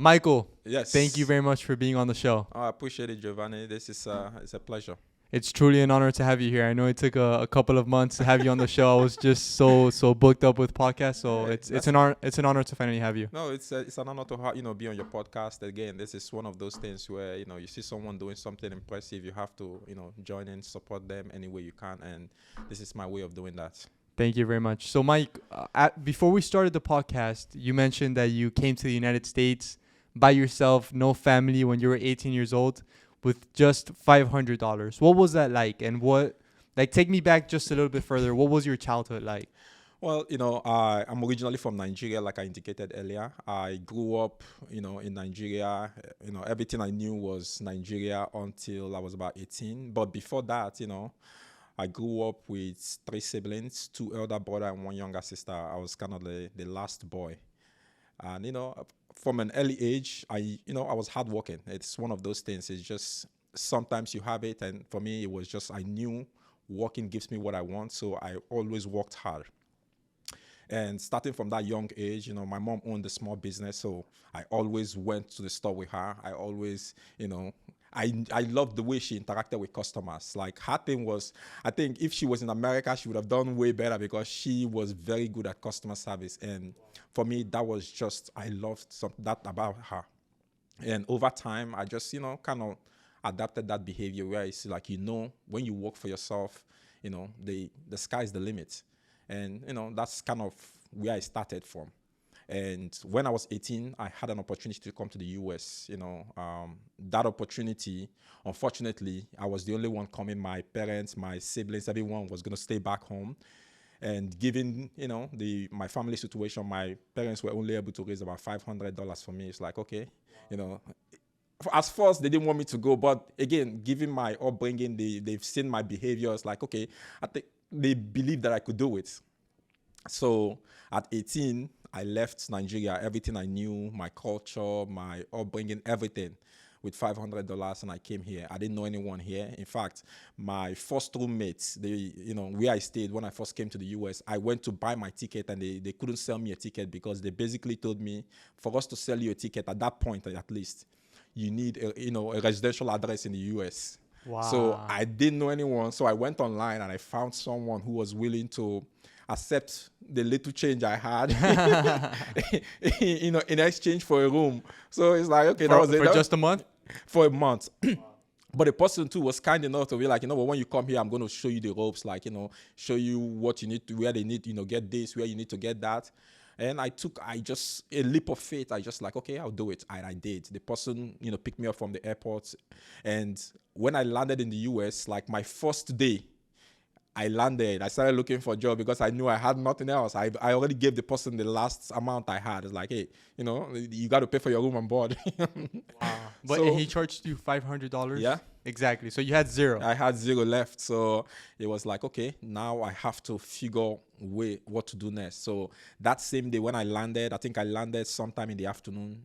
Michael, Yes. thank you very much for being on the show. I appreciate it, Giovanni. This is it's a pleasure. It's truly an honor to have you here. I know it took a couple of months to have you on the show. I was just so booked up with podcasts, so Hey, it's an honor to finally have you. No, it's an honor to be on your podcast again. This is one of those things where you see someone doing something impressive, you have to join in, support them any way you can, and this is my way of doing that. Thank you very much. So, Mike, before we started the podcast, you mentioned that you came to the United States by yourself, no family, when you were 18 years old, with just $500. What was that like? And take me back just a little bit further. What was your childhood like? Well, I'm originally from Nigeria, like I indicated earlier. I grew up, in Nigeria. Everything I knew was Nigeria until I was about 18. But before that, I grew up with 3 siblings, 2 elder brother and 1 younger sister. I was kind of the last boy. And, from an early age, I was hardworking. It's one of those things. It's just sometimes you have it. And for me, it was just I knew working gives me what I want. So I always worked hard. And starting from that young age, my mom owned a small business. So I always went to the store with her. I always, I loved the way she interacted with customers. Like her thing was, I think if she was in America, she would have done way better because she was very good at customer service. And for me, that was just, I loved that about her. And over time, I just, kind of adapted that behavior where it's like, when you work for yourself, the sky's the limit. And, that's kind of where I started from. And when I was 18, I had an opportunity to come to the U.S. That opportunity, unfortunately, I was the only one coming. My parents, my siblings, everyone was going to stay back home. And given, my family situation, my parents were only able to raise about $500 for me. It's like, okay, as first, they didn't want me to go. But again, given my upbringing, they've seen my behavior. It's like, okay, I think they believed that I could do it. So at 18, I left Nigeria, everything I knew, my culture, my upbringing, everything, with $500, and I came here. I didn't know anyone here. In fact, my first roommates, where I stayed when I first came to the US, I went to buy my ticket, and they couldn't sell me a ticket because they basically told me, for us to sell you a ticket at that point, at least, you need a residential address in the US. Wow. So I didn't know anyone. So I went online and I found someone who was willing to accept the little change I had, in exchange for a room. So it's like, okay, that was it. For just a month? For a month. But the person too was kind enough to be like, when you come here, I'm going to show you the ropes, like, show you what you need to, where they need, get this, where you need to get that. And I just, a leap of faith. I just like, okay, I'll do it. I did. The person, picked me up from the airport. And when I landed in the US, like my first day, I landed. I started looking for a job because I knew I had nothing else. I already gave the person the last amount I had. It's like, hey, you got to pay for your room and board. Wow. But he charged you $500? Yeah. Exactly. So you had zero. I had zero left. So it was like, okay, now I have to figure what to do next. So that same day when I landed, I think I landed sometime in the afternoon.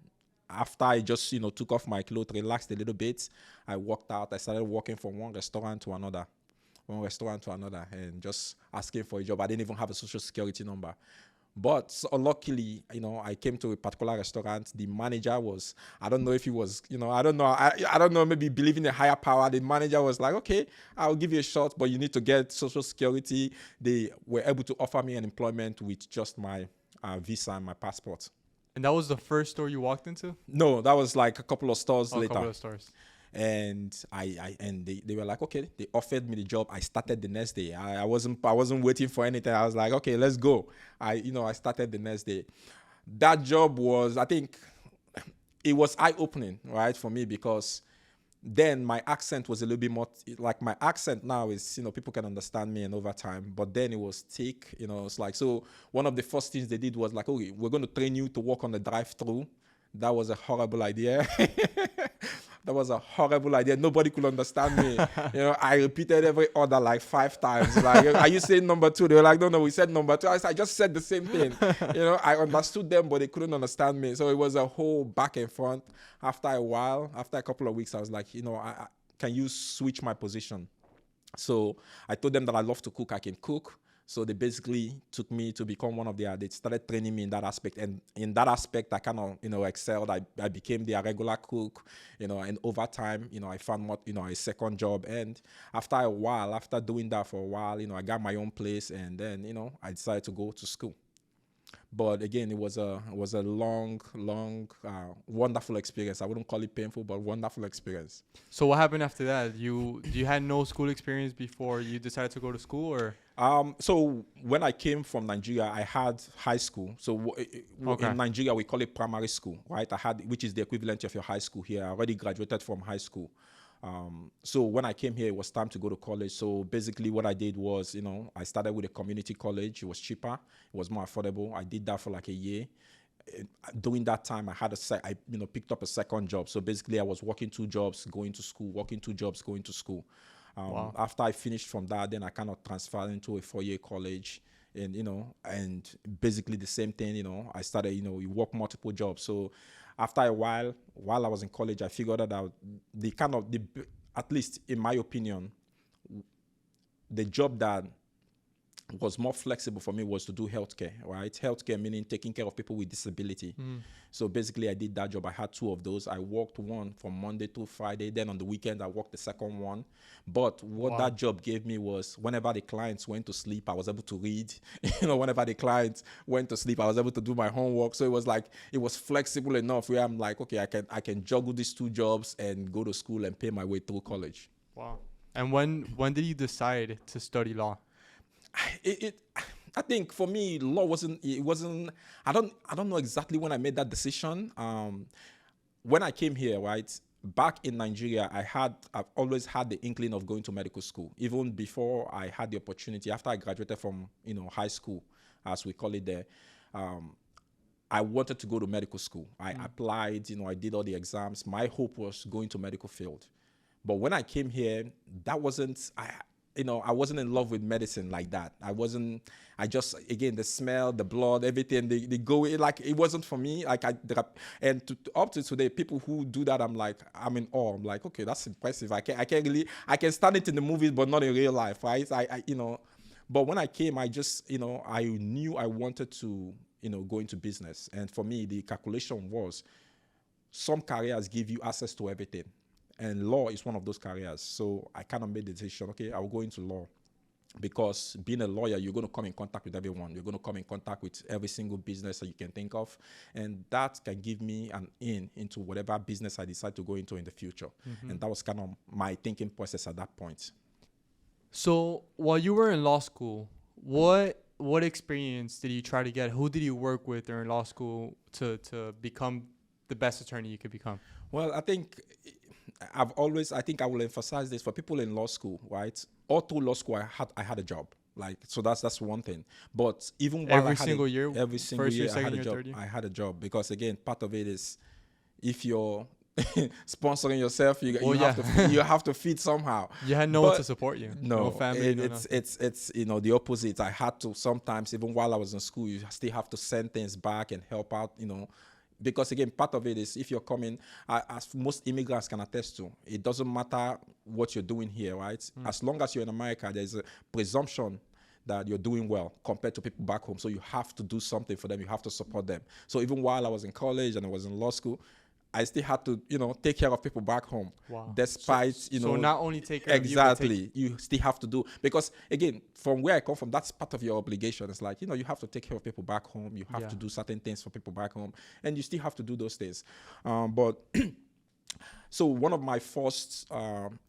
After I just, took off my clothes, relaxed a little bit, I walked out. I started walking from one restaurant to another, and just asking for a job. I didn't even have a social security number. But so luckily, I came to a particular restaurant. The manager was, I don't know if he was, I don't know, maybe believing in a higher power. The manager was like, okay, I'll give you a shot, but you need to get social security. They were able to offer me an employment with just my visa and my passport. And that was the first store you walked into? No, that was like a couple of stores later. A couple of stores. And they were like, okay, they offered me the job. I started the next day. I wasn't waiting for anything. I was like, okay, let's go. I started the next day. That job was, I think, it was eye-opening, right, for me, because then my accent was a little bit more, like my accent now is, people can understand me, and over time, but then it was thick, it's like, so one of the first things they did was like, okay, we're going to train you to work on the drive-through. That was a horrible idea. That was a horrible idea. Nobody could understand me. I repeated every order like 5 times. Like, are you saying number 2? They were like, no, we said number 2. I just said the same thing. I understood them, but they couldn't understand me. So it was a whole back and front. After a while, after a couple of weeks, I was like, can you switch my position? So I told them that I love to cook. I can cook. So they basically took me to become one of their, they started training me in that aspect. And in that aspect, I kind of, excelled. I became their regular cook, and over time, I found a second job. And after a while, after doing that for a while, I got my own place. And then, I decided to go to school. But again, it was a long, wonderful experience. I wouldn't call it painful, but wonderful experience. So what happened after that? You had no school experience before you decided to go to school, or? So when I came from Nigeria, I had high school. So in Nigeria, we call it primary school, right? Which is the equivalent of your high school here. I already graduated from high school. So when I came here, it was time to go to college. So basically what I did was, I started with a community college. It was cheaper. It was more affordable. I did that for like a year. During that time, I picked up a second job. So basically I was working 2 jobs, going to school, working 2 jobs, going to school. After I finished from that, then I kind of transferred into a 4-year college. And basically the same thing, I started, you work multiple jobs. So after a while I was in college, I figured out at least in my opinion, the job that was more flexible for me was to do healthcare, right? Healthcare meaning taking care of people with disability. So basically I did that job. I had 2 of those. I worked one from Monday to Friday. Then on the weekend, I worked the second one. But what that job gave me was whenever the clients went to sleep, I was able to read. Whenever the clients went to sleep, I was able to do my homework. So it was flexible enough where I'm like, okay, I can juggle these 2 jobs and go to school and pay my way through college. Wow. And when did you decide to study law? I think for me, law wasn't. I don't know exactly when I made that decision. When I came here, right, back in Nigeria, I've always had the inkling of going to medical school. Even before I had the opportunity, after I graduated from high school, as we call it there, I wanted to go to medical school. I applied. I did all the exams. My hope was going to medical field. But when I came here, that wasn't. I wasn't in love with medicine like that. Again, the smell, the blood, everything, they go, it wasn't for me. Up to today, people who do that, I'm in awe. I'm like, okay, that's impressive. I can stand it in the movies, but not in real life, right? But when I came, I just, I knew I wanted to, go into business. And for me, the calculation was some careers give you access to everything. And law is one of those careers. So I kind of made the decision, okay, I will go into law. Because being a lawyer, you're going to come in contact with everyone. You're going to come in contact with every single business that you can think of. And that can give me an in into whatever business I decide to go into in the future. And that was kind of my thinking process at that point. So while you were in law school, what experience did you try to get? Who did you work with during law school to become the best attorney you could become? Well, I think I will emphasize this for people in law school, right? All through law school, I had a job. So that's one thing. But even while every single year, I had a job because again, part of it is if you're sponsoring yourself, you have to feed somehow. You had no one to support you. No family. It's the opposite. I had to sometimes, even while I was in school, you still have to send things back and help out, Because again, part of it is if you're coming, as most immigrants can attest to, it doesn't matter what you're doing here, right? As long as you're in America, there's a presumption that you're doing well compared to people back home. So you have to do something for them. You have to support them. So even while I was in college and I was in law school, I still had to, take care of people back home. Wow. Despite, So not only take care exactly, of you still have to do, because again, from where I come from, that's part of your obligation. It's like, you have to take care of people back home. You have to do certain things for people back home, and you still have to do those things. But so one of my first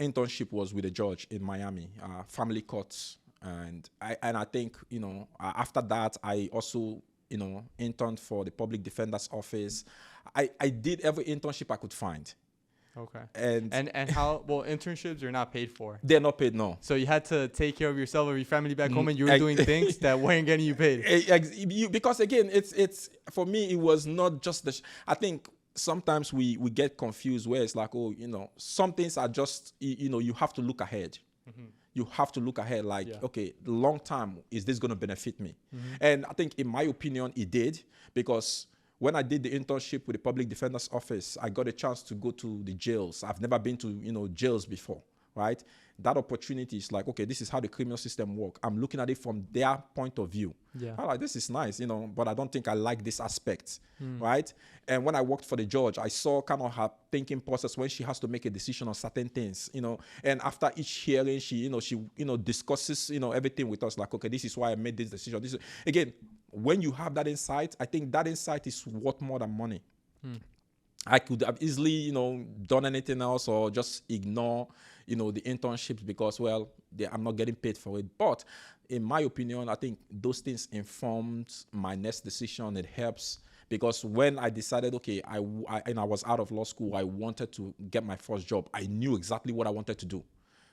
internship was with a judge in Miami, family courts. And I think, after that, I also, interned for the public defender's office. I did every internship I could find. Okay. And how, internships are not paid for. They're not paid, no. So you had to take care of yourself or your family back home, and you were doing things that weren't getting you paid. Because again, it's for me, it was not just I think sometimes we get confused where it's like, some things are just, you have to look ahead. You have to look ahead okay, long term, is this going to benefit me? And I think in my opinion, it did, because when I did the internship with the public defender's office, I got a chance to go to the jails. I've never been to, jails before, right? That opportunity is like, okay, this is how the criminal system works. I'm looking at it from their point of view. Yeah. I'm like, this is nice, but I don't think I like this aspect, right? And when I worked for the judge, I saw kind of her thinking process when she has to make a decision on certain things, and after each hearing, she discusses, everything with us, like, okay, this is why I made this decision. Again, when you have that insight, I think that insight is worth more than money. I could have easily, done anything else or just ignore, the internships because, well, I'm not getting paid for it. But in my opinion, I think those things informed my next decision. It helps because when I decided, okay, I was out of law school, I wanted to get my first job. I knew exactly what I wanted to do.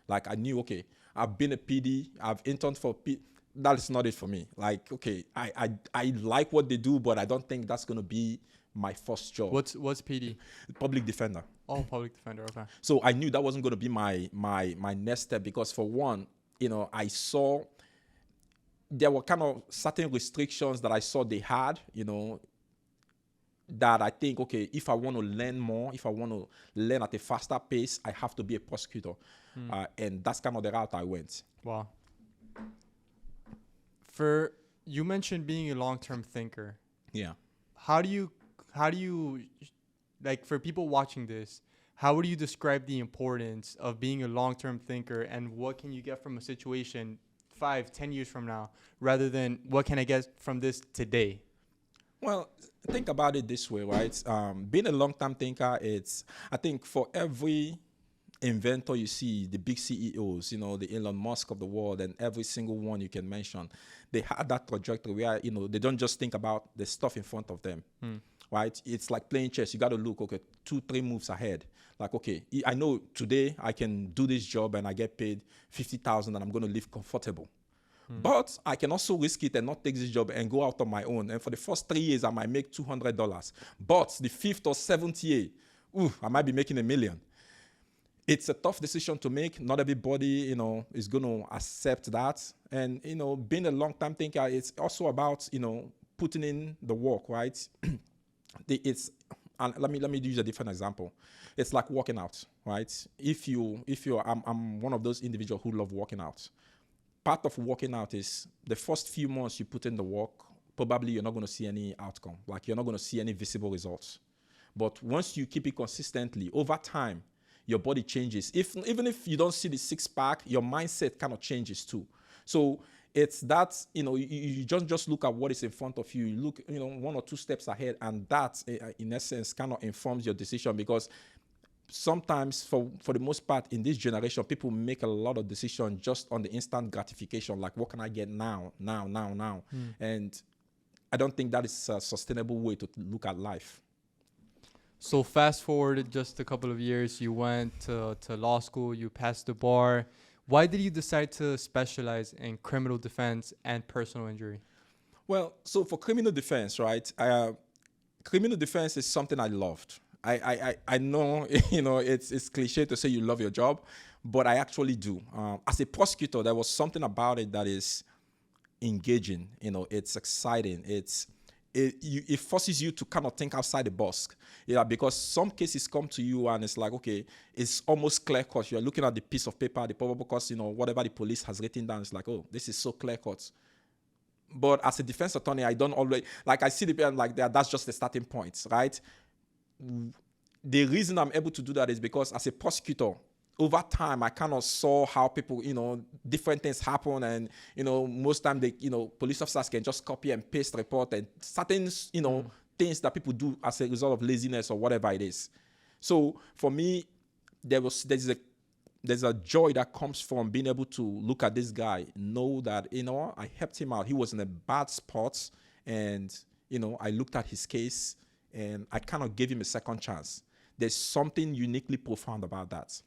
Like I knew, okay, I've been a PD, I've interned for PD. That is not it for me. Like, okay, I like what they do, but I don't think that's going to be my first job. What's PD? Public defender. Oh, public defender. Okay. So I knew that wasn't going to be my next step because for one, I saw there were kind of certain restrictions that I saw they had, that I think, okay, if I want to learn more, if I want to learn at a faster pace, I have to be a prosecutor. And that's kind of the route I went. Wow. You mentioned being a long-term thinker. Yeah. How do you like, for people watching this, how would you describe the importance of being a long-term thinker, and what can you get from a situation 5-10 years from now rather than what can I get from this today? Well, think about it this way, right? Being a long-term thinker, I think for every inventor you see, the big CEOs, the Elon Musk of the world, and every single one you can mention, they had that trajectory where, they don't just think about the stuff in front of them. Right? It's like playing chess. You got to look, okay, 2-3 moves ahead. Like, okay, I know today I can do this job and I get paid $50,000 and I'm going to live comfortable. But I can also risk it and not take this job and go out on my own. And for the first 3 years, I might make $200. But the 5th or 7th year, I might be making $1 million. It's a tough decision to make. Not everybody, is going to accept that. And, being a long-term thinker, it's also about, putting in the work, right? And let me use a different example. It's like working out, right? I'm one of those individuals who love working out. Part of working out is the first few months you put in the work, probably you're not going to see any outcome. Like you're not going to see any visible results. But once you keep it consistently, over time, your body changes. Even if you don't see the six-pack, your mindset kind of changes too. So it's that, you just look at what is in front of you. You look, 1 or 2 steps ahead, and that, in essence, kind of informs your decision because sometimes, for the most part, in this generation, people make a lot of decisions just on the instant gratification, like, what can I get now? And I don't think that is a sustainable way to look at life. So fast forward just a couple of years, you went to law school, you passed the bar. Why did you decide to specialize in criminal defense and personal injury? Well, so for criminal defense, right? Criminal defense is something I loved. I know, it's cliche to say you love your job, but I actually do. As a prosecutor, there was something about it that is engaging. It's exciting. It forces you to kind of think outside the box, because some cases come to you and it's like, okay, it's almost clear cut. You're looking at the piece of paper, the probable cause, whatever the police has written down. It's like, oh, this is so clear cut. But as a defense attorney, I don't always, like, I see the pen like that. That's just the starting point, right? The reason I'm able to do that is because as a prosecutor, over time, I kind of saw how people, different things happen. And, most time they, police officers can just copy and paste report and certain, things that people do as a result of laziness or whatever it is. So for me, there's a joy that comes from being able to look at this guy, know that, I helped him out. He was in a bad spot and, I looked at his case and I kind of gave him a second chance. There's something uniquely profound about that.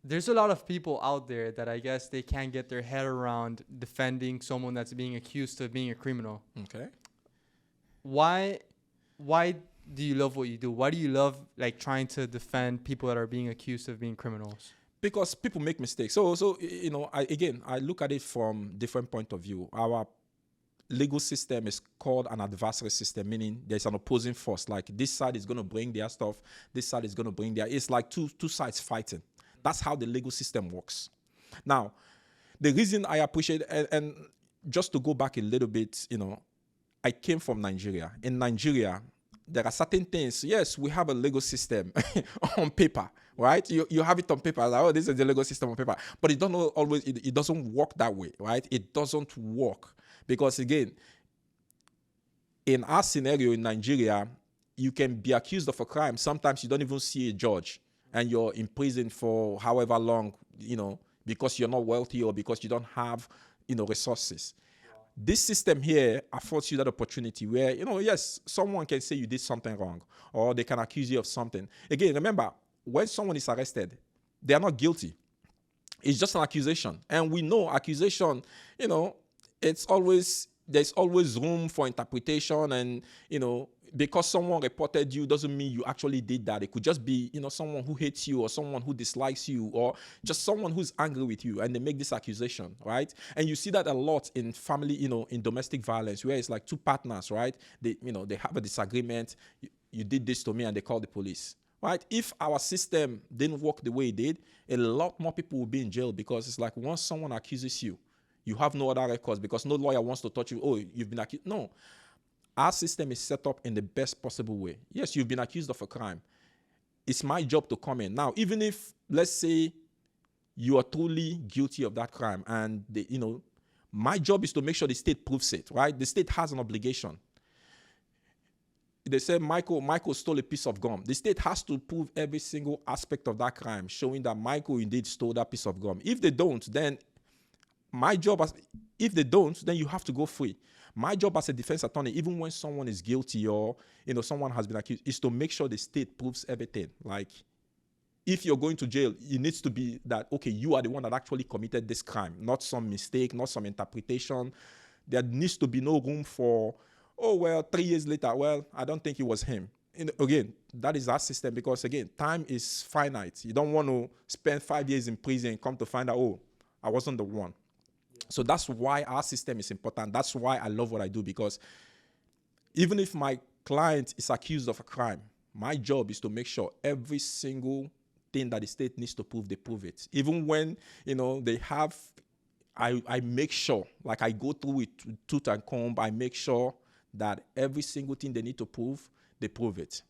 There's a lot of people out there that I guess they can't get their head around defending someone that's being accused of being a criminal. Okay. Why do you love what you do? Why do you love trying to defend people that are being accused of being criminals? Because people make mistakes. So I look at it from different point of view. Our legal system is called an adversary system, meaning there's an opposing force. Like this side is going to bring their stuff, this side is going to bring their. It's like two sides fighting. That's how the legal system works. Now, the reason I appreciate, and just to go back a little bit, I came from Nigeria. In Nigeria, there are certain things. Yes, we have a legal system on paper, right? You have it on paper. Like, oh, this is the legal system on paper. But it doesn't work that way, right? It doesn't work. Because again, in our scenario in Nigeria, you can be accused of a crime. Sometimes you don't even see a judge and you're in prison for however long, because you're not wealthy or because you don't have, resources. This system here affords you that opportunity where, yes, someone can say you did something wrong or they can accuse you of something. Again, remember, when someone is arrested, they are not guilty. It's just an accusation. And we know accusation, there's always room for interpretation and, because someone reported you doesn't mean you actually did that. It could just be, someone who hates you or someone who dislikes you or just someone who's angry with you and they make this accusation, right? And you see that a lot in family, in domestic violence where it's like two partners, right? They have a disagreement. You did this to me and they call the police, right? If our system didn't work the way it did, a lot more people would be in jail because it's like once someone accuses you, you have no other records because no lawyer wants to touch you. Oh, you've been accused. No. Our system is set up in the best possible way. Yes, you've been accused of a crime. It's my job to come in. Now, even if, let's say, you are truly guilty of that crime and, my job is to make sure the state proves it, right? The state has an obligation. They say Michael stole a piece of gum. The state has to prove every single aspect of that crime, showing that Michael indeed stole that piece of gum. If they don't, then if they don't, then you have to go free. My job as a defense attorney, even when someone is guilty or, someone has been accused, is to make sure the state proves everything. Like, if you're going to jail, it needs to be that, okay, you are the one that actually committed this crime, not some mistake, not some interpretation. There needs to be no room for, 3 years later, I don't think it was him. Again, that is our system because, again, time is finite. You don't want to spend 5 years in prison and come to find out, I wasn't the one. So that's why our system is important. That's why I love what I do because even if my client is accused of a crime, my job is to make sure every single thing that the state needs to prove, they prove it. Even when, they have, I make sure, like I go through it tooth and comb, I make sure that every single thing they need to prove, they prove it.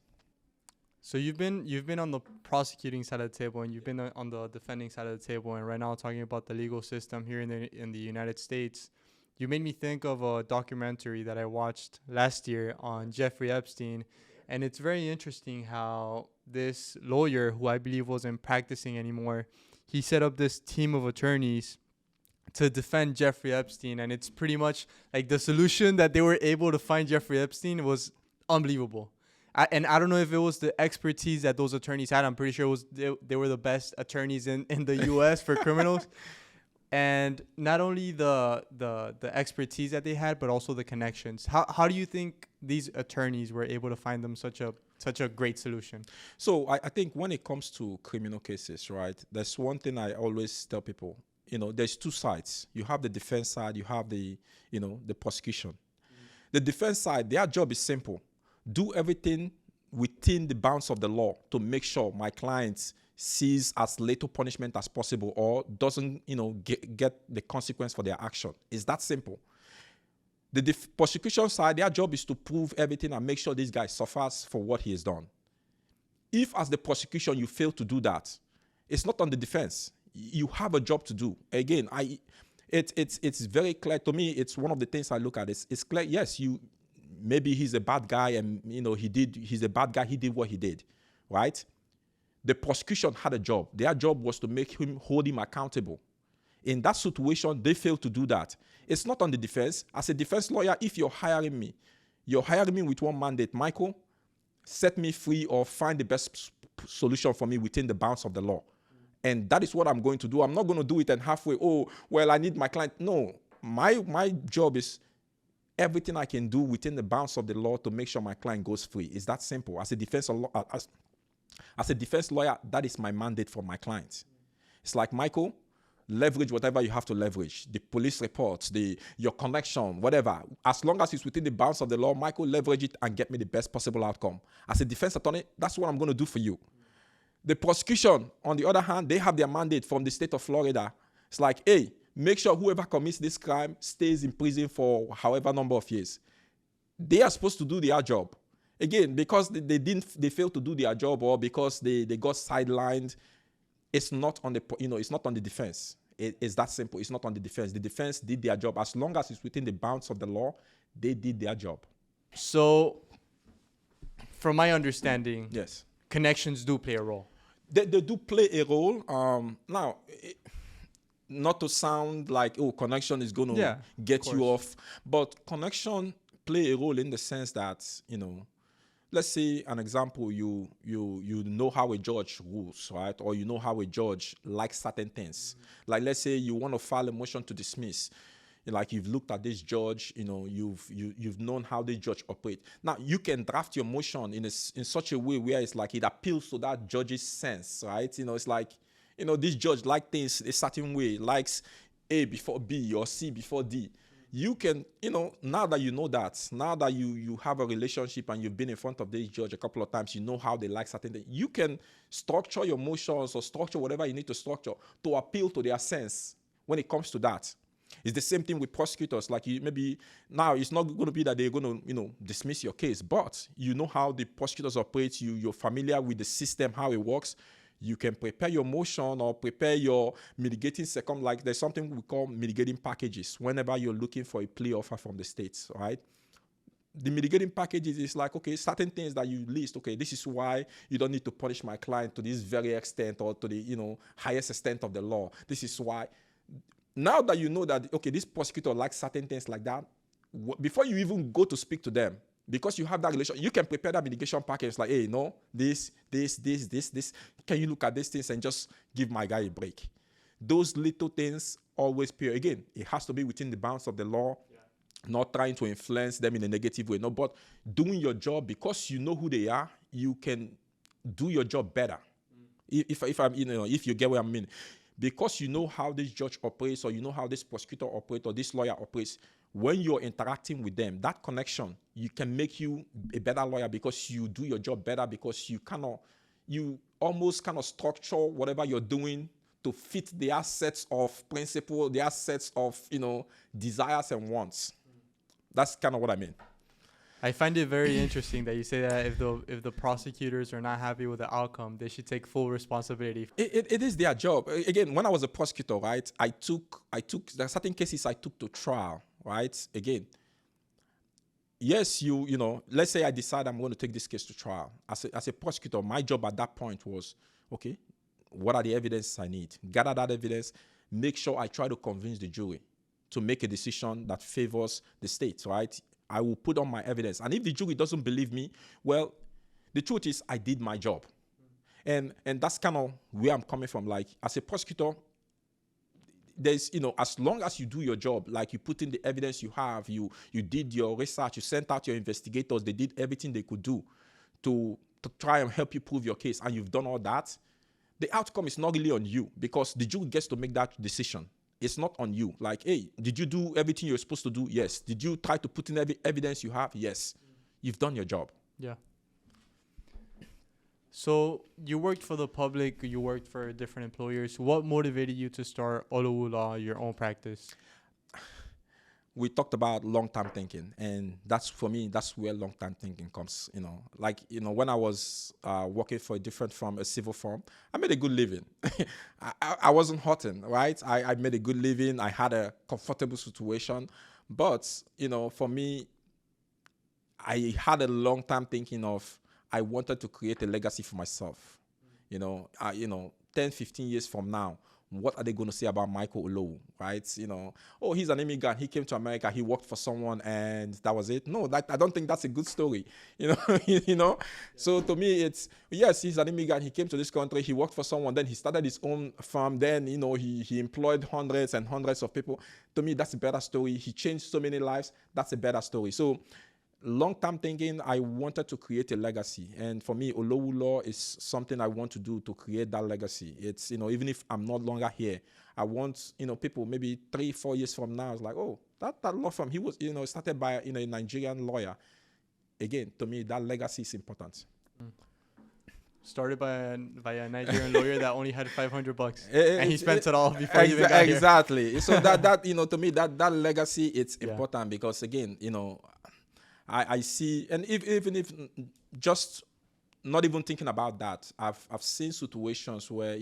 So you've been on the prosecuting side of the table and you've been on the defending side of the table, and right now talking about the legal system here in the United States. You made me think of a documentary that I watched last year on Jeffrey Epstein, and it's very interesting how this lawyer, who I believe wasn't practicing anymore, he set up this team of attorneys to defend Jeffrey Epstein, and it's pretty much like the solution that they were able to find Jeffrey Epstein was unbelievable. And I don't know if it was the expertise that those attorneys had. I'm pretty sure it was they were the best attorneys in the U.S. for criminals. And not only the expertise that they had, but also the connections. How do you think these attorneys were able to find them such a great solution? So I think when it comes to criminal cases, right, there's one thing I always tell people. There's two sides. You have the defense side. You have the prosecution. Mm-hmm. The defense side, their job is simple. Do everything within the bounds of the law to make sure my client sees as little punishment as possible or doesn't, get the consequence for their action. It's that simple. The prosecution side, their job is to prove everything and make sure this guy suffers for what he has done. If as the prosecution you fail to do that, it's not on the defense. You have a job to do. Again, it's very clear to me. It's one of the things I look at. It's clear. Yes, maybe he's a bad guy and, he's a bad guy. He did what he did, right? The prosecution had a job. Their job was to hold him accountable. In that situation, they failed to do that. It's not on the defense. As a defense lawyer, if you're hiring me with one mandate, Michael, set me free or find the best solution for me within the bounds of the law. And that is what I'm going to do. I'm not going to do it and halfway, I need my client. No, my job is everything I can do within the bounds of the law to make sure my client goes free. It's that simple. As a defense lawyer, that is my mandate for my clients. It's like, Michael, leverage whatever you have to leverage. The police reports, your connection, whatever. As long as it's within the bounds of the law, Michael, leverage it and get me the best possible outcome. As a defense attorney, that's what I'm going to do for you. The prosecution, on the other hand, they have their mandate from the state of Florida. It's like, hey, make sure whoever commits this crime stays in prison for however number of years. They are supposed to do their job. Again, because they failed to do their job, or because they got sidelined, it's not on the, it's not on the defense. It's that simple. It's not on the defense. The defense did their job. As long as it's within the bounds of the law, they did their job. So, from my understanding, Yes, connections do play a role. they do play a role. Now, not to sound like, oh, connection is going to get you off, but connection play a role in the sense that, let's say an example, you know how a judge rules, right? Or you know how a judge likes certain things. Like, let's say you want to file a motion to dismiss. Like, you've looked at this judge, you've known how this judge operates. Now, you can draft your motion in such a way where it's like it appeals to that judge's sense, right? It's like, this judge likes things a certain way, likes A before B or C before D. You can, now that you know that, now that you have a relationship and you've been in front of this judge a couple of times, you know how they like certain things, you can structure your motions or structure whatever you need to structure to appeal to their sense when it comes to that. It's the same thing with prosecutors. Like, maybe now it's not going to be that they're going to, dismiss your case, but you know how the prosecutors operate. You're familiar with the system, how it works. You can prepare your motion or prepare your mitigating like there's something we call mitigating packages whenever you're looking for a plea offer from the states, right? The mitigating packages is like, okay, certain things that you list, okay, this is why you don't need to punish my client to this very extent or to the, highest extent of the law. This is why. Now that you know that, okay, this prosecutor likes certain things like that, before you even go to speak to them, because you have that relation, you can prepare that mitigation package like, hey, this. Can you look at these things and just give my guy a break? Those little things always pay. Again, it has to be within the bounds of the law, not trying to influence them in a negative way. No, but doing your job because you know who they are, you can do your job better. If you get what I mean. Because you know how this judge operates, or you know how this prosecutor operates, or this lawyer operates, when you're interacting with them, that connection, you can make you a better lawyer because you do your job better, because you almost structure whatever you're doing to fit the assets of principle, the assets of, desires and wants. That's kind of what I mean. I find it very interesting that you say that if the prosecutors are not happy with the outcome, they should take full responsibility. It is their job. Again, when I was a prosecutor, right, I took there are certain cases I took to trial, right? Again, yes, let's say I decide I'm going to take this case to trial. As a prosecutor, my job at that point was, okay, what are the evidence I need? Gather that evidence, make sure I try to convince the jury to make a decision that favors the state, right? I will put on my evidence. And if the jury doesn't believe me, well, the truth is I did my job. And that's kind of where I'm coming from. Like, as a prosecutor, there's, as long as you do your job, like you put in the evidence you have, you did your research, you sent out your investigators, they did everything they could do to try and help you prove your case, and you've done all that, the outcome is not really on you, because the jury gets to make that decision. It's not on you. Like, hey, did you do everything you're supposed to do? Yes. Did you try to put in every evidence you have? Yes. You've done your job. Yeah. So you worked for the public, you worked for different employers. What motivated you to start Olowu Law, your own practice? We talked about long-term thinking, and that's, for me, that's where long-term thinking comes. When I was working for a different firm, a civil firm, I made a good living. I wasn't hurting, right? I made a good living. I had a comfortable situation, but for me, I had a long-term thinking of, I wanted to create a legacy for myself. 10, 15 years from now, what are they going to say about Michael Olowu, right? Oh, he's an immigrant. He came to America. He worked for someone, and that was it. No, I don't think that's a good story. So to me, it's, yes, he's an immigrant. He came to this country. He worked for someone. Then he started his own firm. Then, he employed hundreds and hundreds of people. To me, that's a better story. He changed so many lives. That's a better story. So long-term thinking, I wanted to create a legacy. And for me, Olowu Law is something I want to do to create that legacy. It's, even if I'm no longer here, I want, people maybe 3-4 years from now, it's like, oh, that law firm, he was, started by, a Nigerian lawyer. Again, to me, that legacy is important. Started by a Nigerian lawyer that only had $500, Eh, and he it's- spent it all before he even got here. exactly. So that to me that legacy, it's Yeah. important because again, I see, and even if just not even thinking about that, I've seen situations where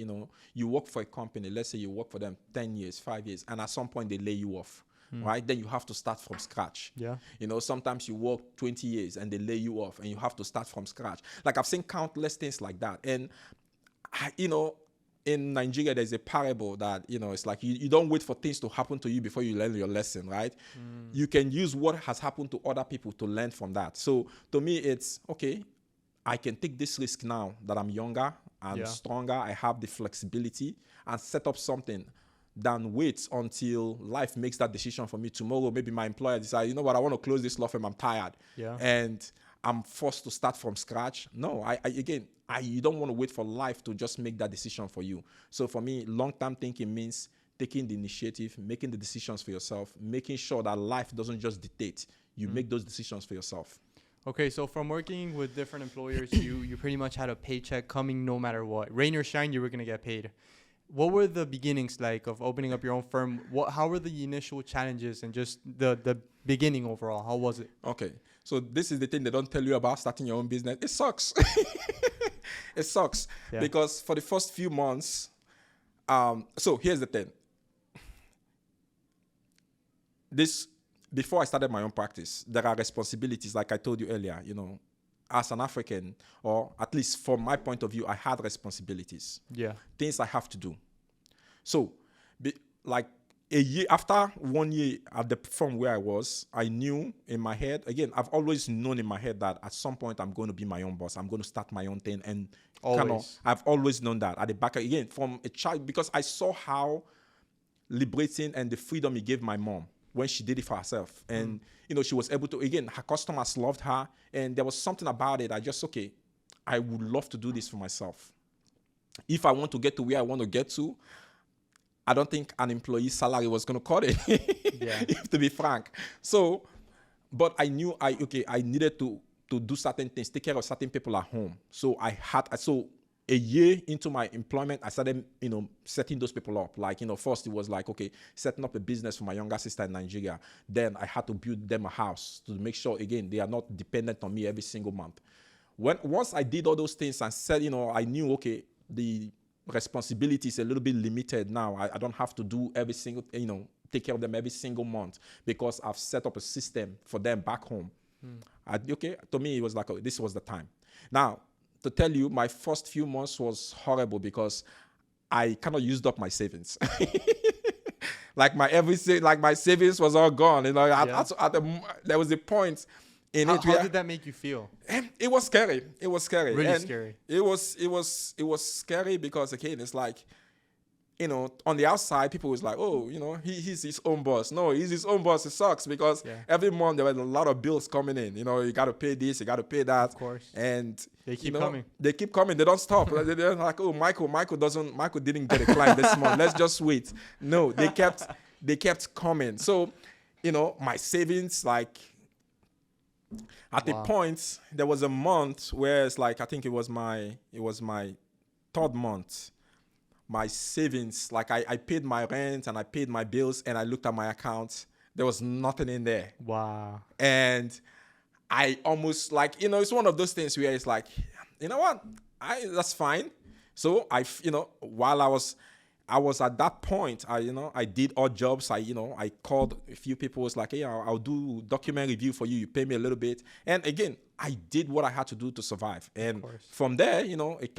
you work for a company. Let's say you work for them 10 years, 5 years, and at some point they lay you off. Right, then you have to start from scratch. Yeah. Sometimes you work 20 years and they lay you off, and you have to start from scratch. Like I've seen countless things like that, and in Nigeria, there's a parable that, it's like you don't wait for things to happen to you before you learn your lesson, right? You can use what has happened to other people to learn from that. So to me, it's okay. I can take this risk now that I'm younger and stronger. I have the flexibility and set up something than wait until life makes that decision for me. Tomorrow, maybe my employer decides, you know what, I want to close this law firm. I'm tired. Yeah. And I'm forced to start from scratch. No, you don't want to wait for life to just make that decision for you. So for me, long-term thinking means taking the initiative, making the decisions for yourself, making sure that life doesn't just dictate. You make those decisions for yourself. Okay, so from working with different employers, you pretty much had a paycheck coming no matter what. Rain or shine, you were going to get paid. What were the beginnings like of opening up your own firm? How were the initial challenges and just the beginning overall? How was it? Okay, so this is the thing they don't tell you about starting your own business. It sucks. It sucks because for the first few months, so here's the thing. Before I started my own practice, there are responsibilities, like I told you earlier, as an African, or at least from my point of view, I had responsibilities. Yeah. Things I have to do. So, like a year after 1 year at the firm where I was, I knew in my head, again, I've always known in my head that at some point I'm going to be my own boss. I'm going to start my own thing. And I've always known that at the back, again, from a child, because I saw how liberating and the freedom it gave my mom when she did it for herself. And, she was able to, again, her customers loved her. And there was something about it. I would love to do this for myself. If I want to get to where I want to get to, I don't think an employee's salary was going to cut it, to be frank. So, but I knew I needed to do certain things, take care of certain people at home. So a year into my employment, I started, setting those people up. Like, first it was like, okay, setting up a business for my younger sister in Nigeria. Then I had to build them a house to make sure, again, they are not dependent on me every single month. Once I did all those things and said, I knew, okay, the responsibility is a little bit limited now. I don't have to do every single, take care of them every single month because I've set up a system for them back home. To me, it was like, this was the time. Now, to tell you, my first few months was horrible because I kind of used up my savings. Like my savings was all gone. There was a point in it. How did that make you feel? It was scary. It was scary. Really and scary. It was scary because, again, it's like, on the outside, people was like, oh, he's his own boss. No, he's his own boss. It sucks because every month there was a lot of bills coming in. You got to pay this, you got to pay that. Of course. And they keep coming. They keep coming. They don't stop. They're like, oh, Michael didn't get a client this month. Let's just wait. No, they kept coming. So, my savings, like, at a point, there was a month where it's like, I think it was my third month. My savings, like I paid my rent and I paid my bills and I looked at my account. There was nothing in there. Wow. And I almost like, it's one of those things where it's like, you know what? That's fine. So while I was at that point, I did odd jobs. I called a few people. It's like, hey, I'll do document review for you. You pay me a little bit. And again, I did what I had to do to survive. And from there,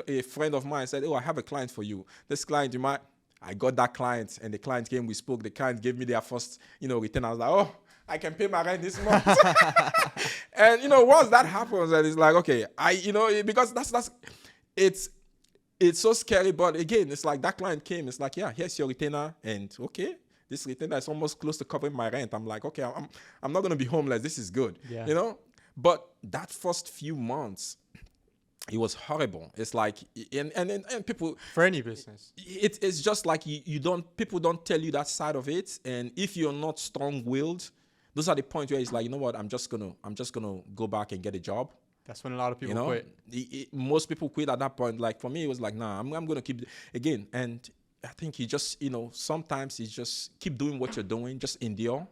a friend of mine said, oh, I have a client for you. This client, I got that client, and the client came, we spoke. The client gave me their first, return. I was like, oh, I can pay my rent this month. And, once that happens, and it's like, okay, because it's so scary. But again, it's like that client came. It's like, yeah, here's your retainer. And okay, this retainer is almost close to covering my rent. I'm like, okay, I'm not going to be homeless. This is good. Yeah. But that first few months, it was horrible. It's like, and people, for any business, it's just like people don't tell you that side of it. And if you're not strong-willed, those are the points where it's like, you know what, I'm just gonna go back and get a job. That's when a lot of people You know, quit. most people quit at that point. Like for me, it was like, nah, I'm going to keep again. And I think you just, sometimes you just keep doing what you're doing, just endure,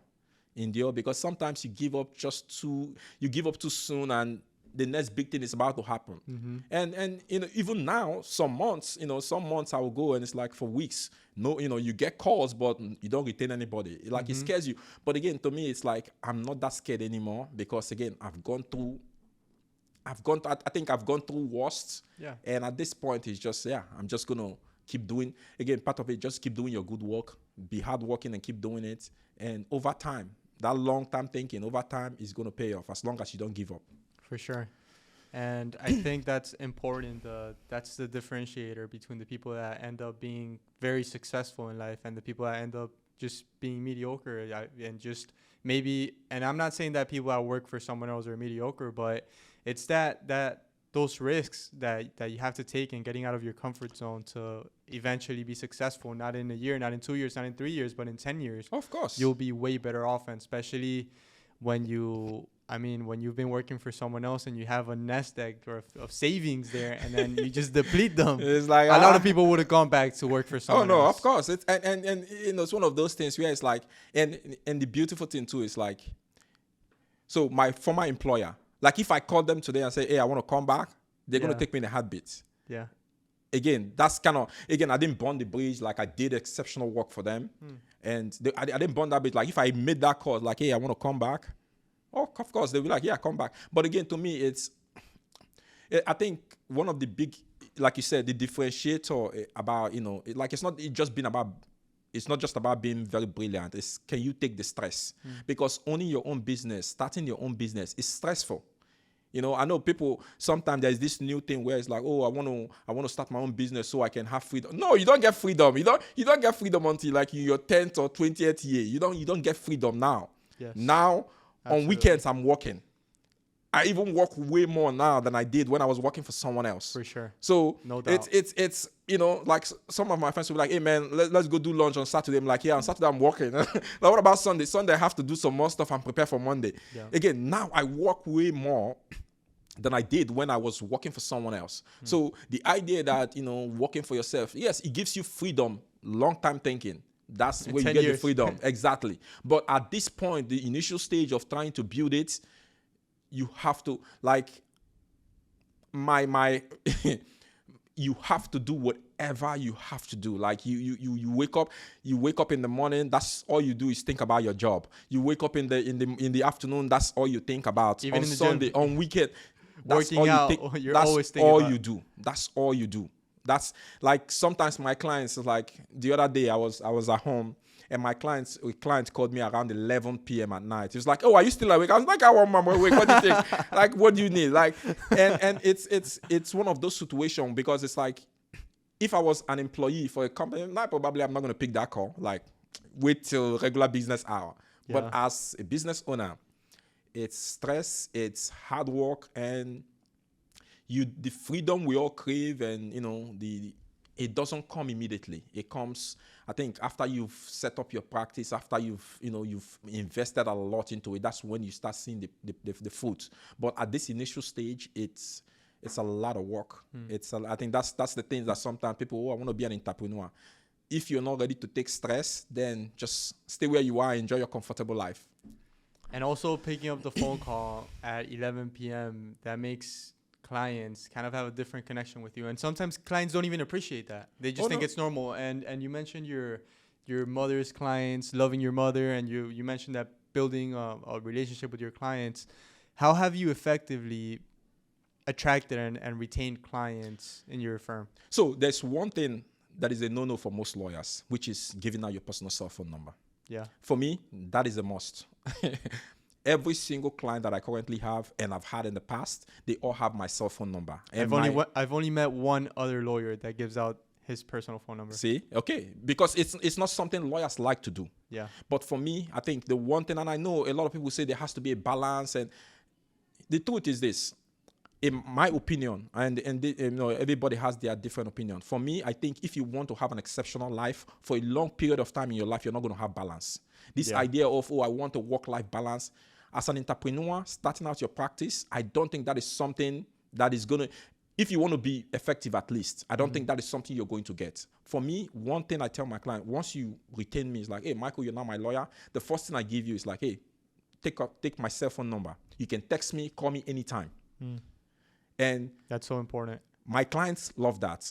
because sometimes you give up too soon, and the next big thing is about to happen. And even now, some months I will go and it's like for weeks, no, you get calls, but you don't retain anybody. Like it scares you. But again, to me, it's like I'm not that scared anymore, because again, I think I've gone through worst. Yeah. And at this point, it's just, I'm just going to keep doing, again, part of it, just keep doing your good work, be hardworking and keep doing it. And over time, that long-term thinking, over time is going to pay off as long as you don't give up. For sure. And I think that's important. That's the differentiator between the people that end up being very successful in life and the people that end up just being mediocre and just maybe, and I'm not saying that people that work for someone else are mediocre, but it's that those risks that you have to take in getting out of your comfort zone to eventually be successful, not in a year, not in 2 years, not in 3 years, but in 10 years. Of course. You'll be way better off, and especially when you've been working for someone else and you have a nest egg of savings there, and then you just deplete them. It's like a lot of people would have gone back to work for someone else. Of course. It's and it's one of those things where it's like, and the beautiful thing too is like, so my former employer, like if I call them today and say, hey, I want to come back, they're going to take me in a heartbeat. Yeah. Again, that's kind of, I didn't burn the bridge. Like I did exceptional work for them. And I didn't burn that bridge. Like if I made that call, like, hey, I want to come back. Oh, of course, they'll be like, yeah, come back. But again, to me, I think one of the big, like you said, the differentiator about, like it's not just about being very brilliant. It's can you take the stress? Because owning your own business, starting your own business is stressful. I know people, sometimes there's this new thing where it's like, oh, I want to start my own business so I can have freedom. No, you don't get freedom. You don't get freedom until like your 10th or 20th year. You don't get freedom now. Yes. Now, Absolutely. On weekends, I'm working. I even work way more now than I did when I was working for someone else. For sure. So no doubt. It's like some of my friends will be like, hey man, let's go do lunch on Saturday. I'm like, yeah, on Saturday I'm working. Like, what about Sunday? Sunday I have to do some more stuff and prepare for Monday. Yeah. Again, now I work way more than I did when I was working for someone else. So the idea that, working for yourself, yes, it gives you freedom, long-term thinking. That's where you get the freedom. Exactly. But at this point, the initial stage of trying to build it, you have to like you have to do whatever you have to do. Like you wake up in the morning, that's all you do is think about your job. You wake up in the afternoon, that's all you think about. Even on in the Sunday, gym. on weekend, that's working all you out, think, you're that's always thinking all about you do. That's all you do. That's like sometimes my clients, like the other day I was at home and a client called me around 11 p.m. at night. He was like, oh, are you still awake? I was like, I want my awake. What do you think? Like, what do you need? Like, and it's one of those situations because it's like, if I was an employee for a company, probably I'm not going to pick that call. Like, wait till regular business hour. Yeah. But as a business owner, it's stress, it's hard work, and the freedom we all crave, and it doesn't come immediately. It comes, I think, after you've set up your practice, after you've invested a lot into it. That's when you start seeing the fruits. But at this initial stage, it's a lot of work. I think that's the thing that sometimes people, I want to be an entrepreneur. If you're not ready to take stress, then just stay where you are, enjoy your comfortable life. And also picking up the phone call at 11 p.m., that makes clients kind of have a different connection with you. And sometimes clients don't even appreciate that. They just think it's normal. And you mentioned your mother's clients, loving your mother, and you mentioned that building a relationship with your clients. How have you effectively attracted and retained clients in your firm? So there's one thing that is a no-no for most lawyers, which is giving out your personal cell phone number. Yeah. For me, that is a must. Every single client that I currently have and I've had in the past, they all have my cell phone number. And I've only met one other lawyer that gives out his personal phone number. See? Okay. Because it's not something lawyers like to do. Yeah. But for me, I think the one thing, and I know a lot of people say there has to be a balance, and the truth is this. In my opinion, and everybody has their different opinion. For me, I think if you want to have an exceptional life for a long period of time in your life, you're not going to have balance. This idea of, I want a work-life balance, as an entrepreneur starting out your practice, I don't think that is something that is going to, if you want to be effective at least, I don't think that is something you're going to get. For me, one thing I tell my client, once you retain me, is like, hey, Michael, you're now my lawyer. The first thing I give you is like, hey, take my cell phone number. You can text me, call me anytime. And that's so important. My clients love that.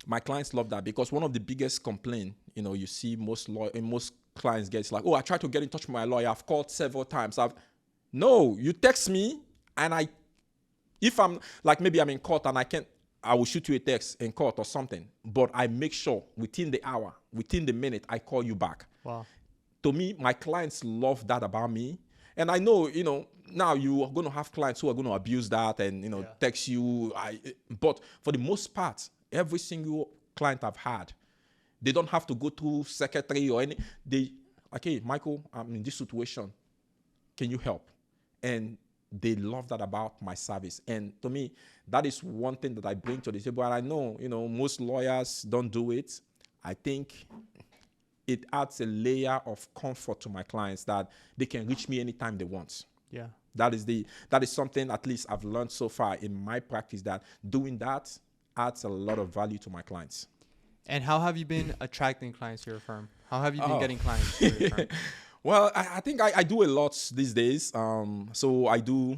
My clients love that because one of the biggest complaints, you see most clients get is like, oh, I tried to get in touch with my lawyer. I've called several times. No, you text me, and if I'm like, maybe I'm in court and I will shoot you a text in court or something, but I make sure within the hour, within the minute, I call you back. Wow. To me, my clients love that about me. And I know, now you are going to have clients who are going to abuse that and, text you. But for the most part, every single client I've had, they don't have to go through secretary or hey, Michael, I'm in this situation. Can you help? And they love that about my service. And to me, that is one thing that I bring to the table. And I know, most lawyers don't do it. I think it adds a layer of comfort to my clients that they can reach me anytime they want. Yeah. That is something at least I've learned so far in my practice, that doing that adds a lot of value to my clients. And how have you been attracting clients to your firm? How have you been getting clients to your firm? Well, I think I do a lot these days. So I do,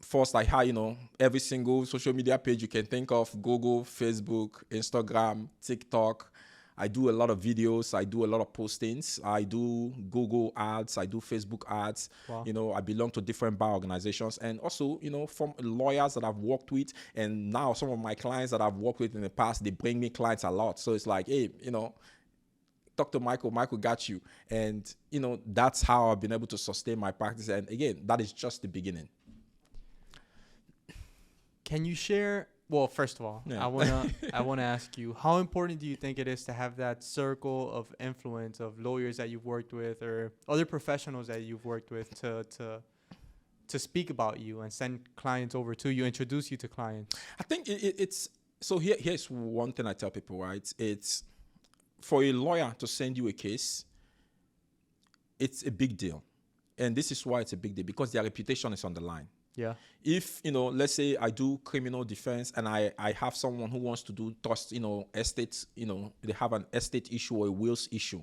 first I have, every single social media page you can think of: Google, Facebook, Instagram, TikTok. I do a lot of videos. I do a lot of postings. I do Google ads. I do Facebook ads. Wow. I belong to different bar organizations. And also, from lawyers that I've worked with, and now some of my clients that I've worked with in the past, they bring me clients a lot. So it's like, hey, talk to Michael. Michael got you. And, that's how I've been able to sustain my practice. And again, that is just the beginning. Can you share... Well, first of all, yeah. I wanna ask you, how important do you think it is to have that circle of influence of lawyers that you've worked with or other professionals that you've worked with to speak about you and send clients over to you, introduce you to clients? I think it's so. Here's one thing I tell people, right? It's for a lawyer to send you a case. It's a big deal, and this is why it's a big deal, because their reputation is on the line. Yeah. If, let's say I do criminal defense and I have someone who wants to do trust, estates, they have an estate issue or a wills issue,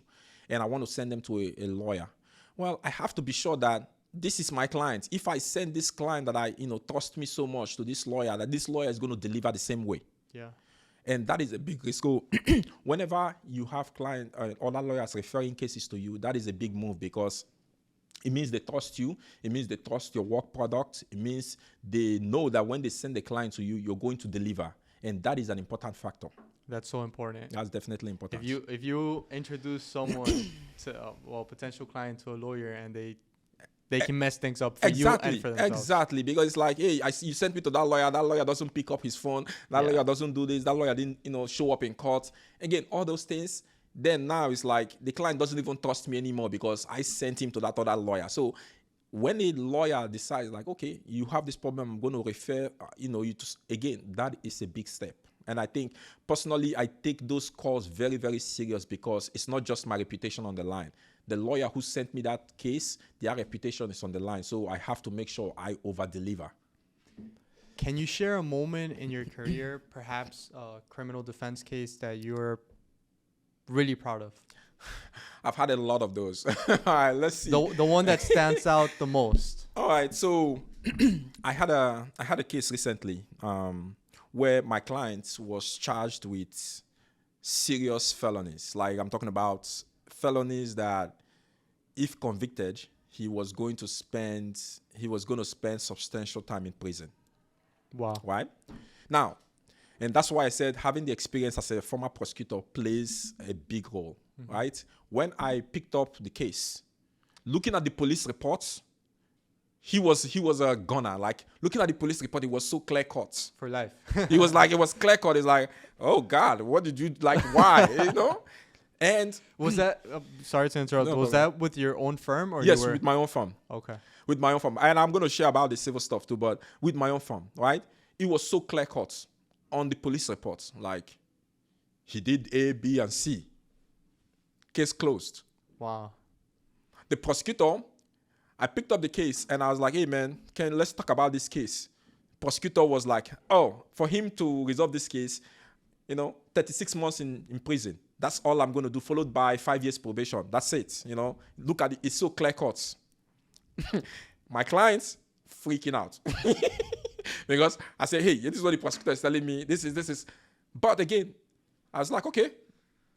and I want to send them to a lawyer. Well, I have to be sure that this is my client. If I send this client that trust me so much to this lawyer, that this lawyer is going to deliver the same way. Yeah. And that is a big risk. So whenever you have client other lawyers referring cases to you, that is a big move, because it means they trust you. It means they trust your work product. It means they know that when they send the client to you, you're going to deliver. And that is an important factor. That's so important. That's definitely important. If you introduce someone to potential client to a lawyer, and they can mess things up for you and for themselves. Exactly, because it's like, hey, you sent me to that lawyer doesn't pick up his phone, that lawyer doesn't do this, that lawyer didn't show up in court. Again, all those things. Then now it's like the client doesn't even trust me anymore because I sent him to that other lawyer. So when a lawyer decides, like, okay, you have this problem, I'm going to refer you to, again, that is a big step. And I think personally, I take those calls very, very serious, because it's not just my reputation on the line. The lawyer who sent me that case, their reputation is on the line. So I have to make sure I over-deliver. Can you share a moment in your career, perhaps a criminal defense case that you're really proud of? I've had a lot of those. All right, let's see. The one that stands out the most. All right, so I had a case recently where my client was charged with serious felonies. Like, I'm talking about felonies that, if convicted, he was going to spend substantial time in prison. Wow. Right? Now, and that's why I said having the experience as a former prosecutor plays a big role, right? When I picked up the case, looking at the police reports, he was a gunner. Like, looking at the police report, it was so clear cut. For life. It was clear cut. It's like, oh God, what did you, like, why, And was that, sorry to interrupt, no, was that with your own firm? Or yes, with my own firm. Okay. With my own firm. And I'm going to share about the civil stuff too, but with my own firm, right? It was so clear cut on the police reports. Like, he did A, B, and C. Case closed. Wow. The prosecutor, I picked up the case and I was like, hey man, let's talk about this case. Prosecutor was like, oh, for him to resolve this case, 36 months in prison. That's all I'm going to do, followed by 5 years probation. That's it. Look at it. It's so clear cut. My clients freaking out because I said, hey, this is what the prosecutor is telling me. This is. But again, I was like, okay,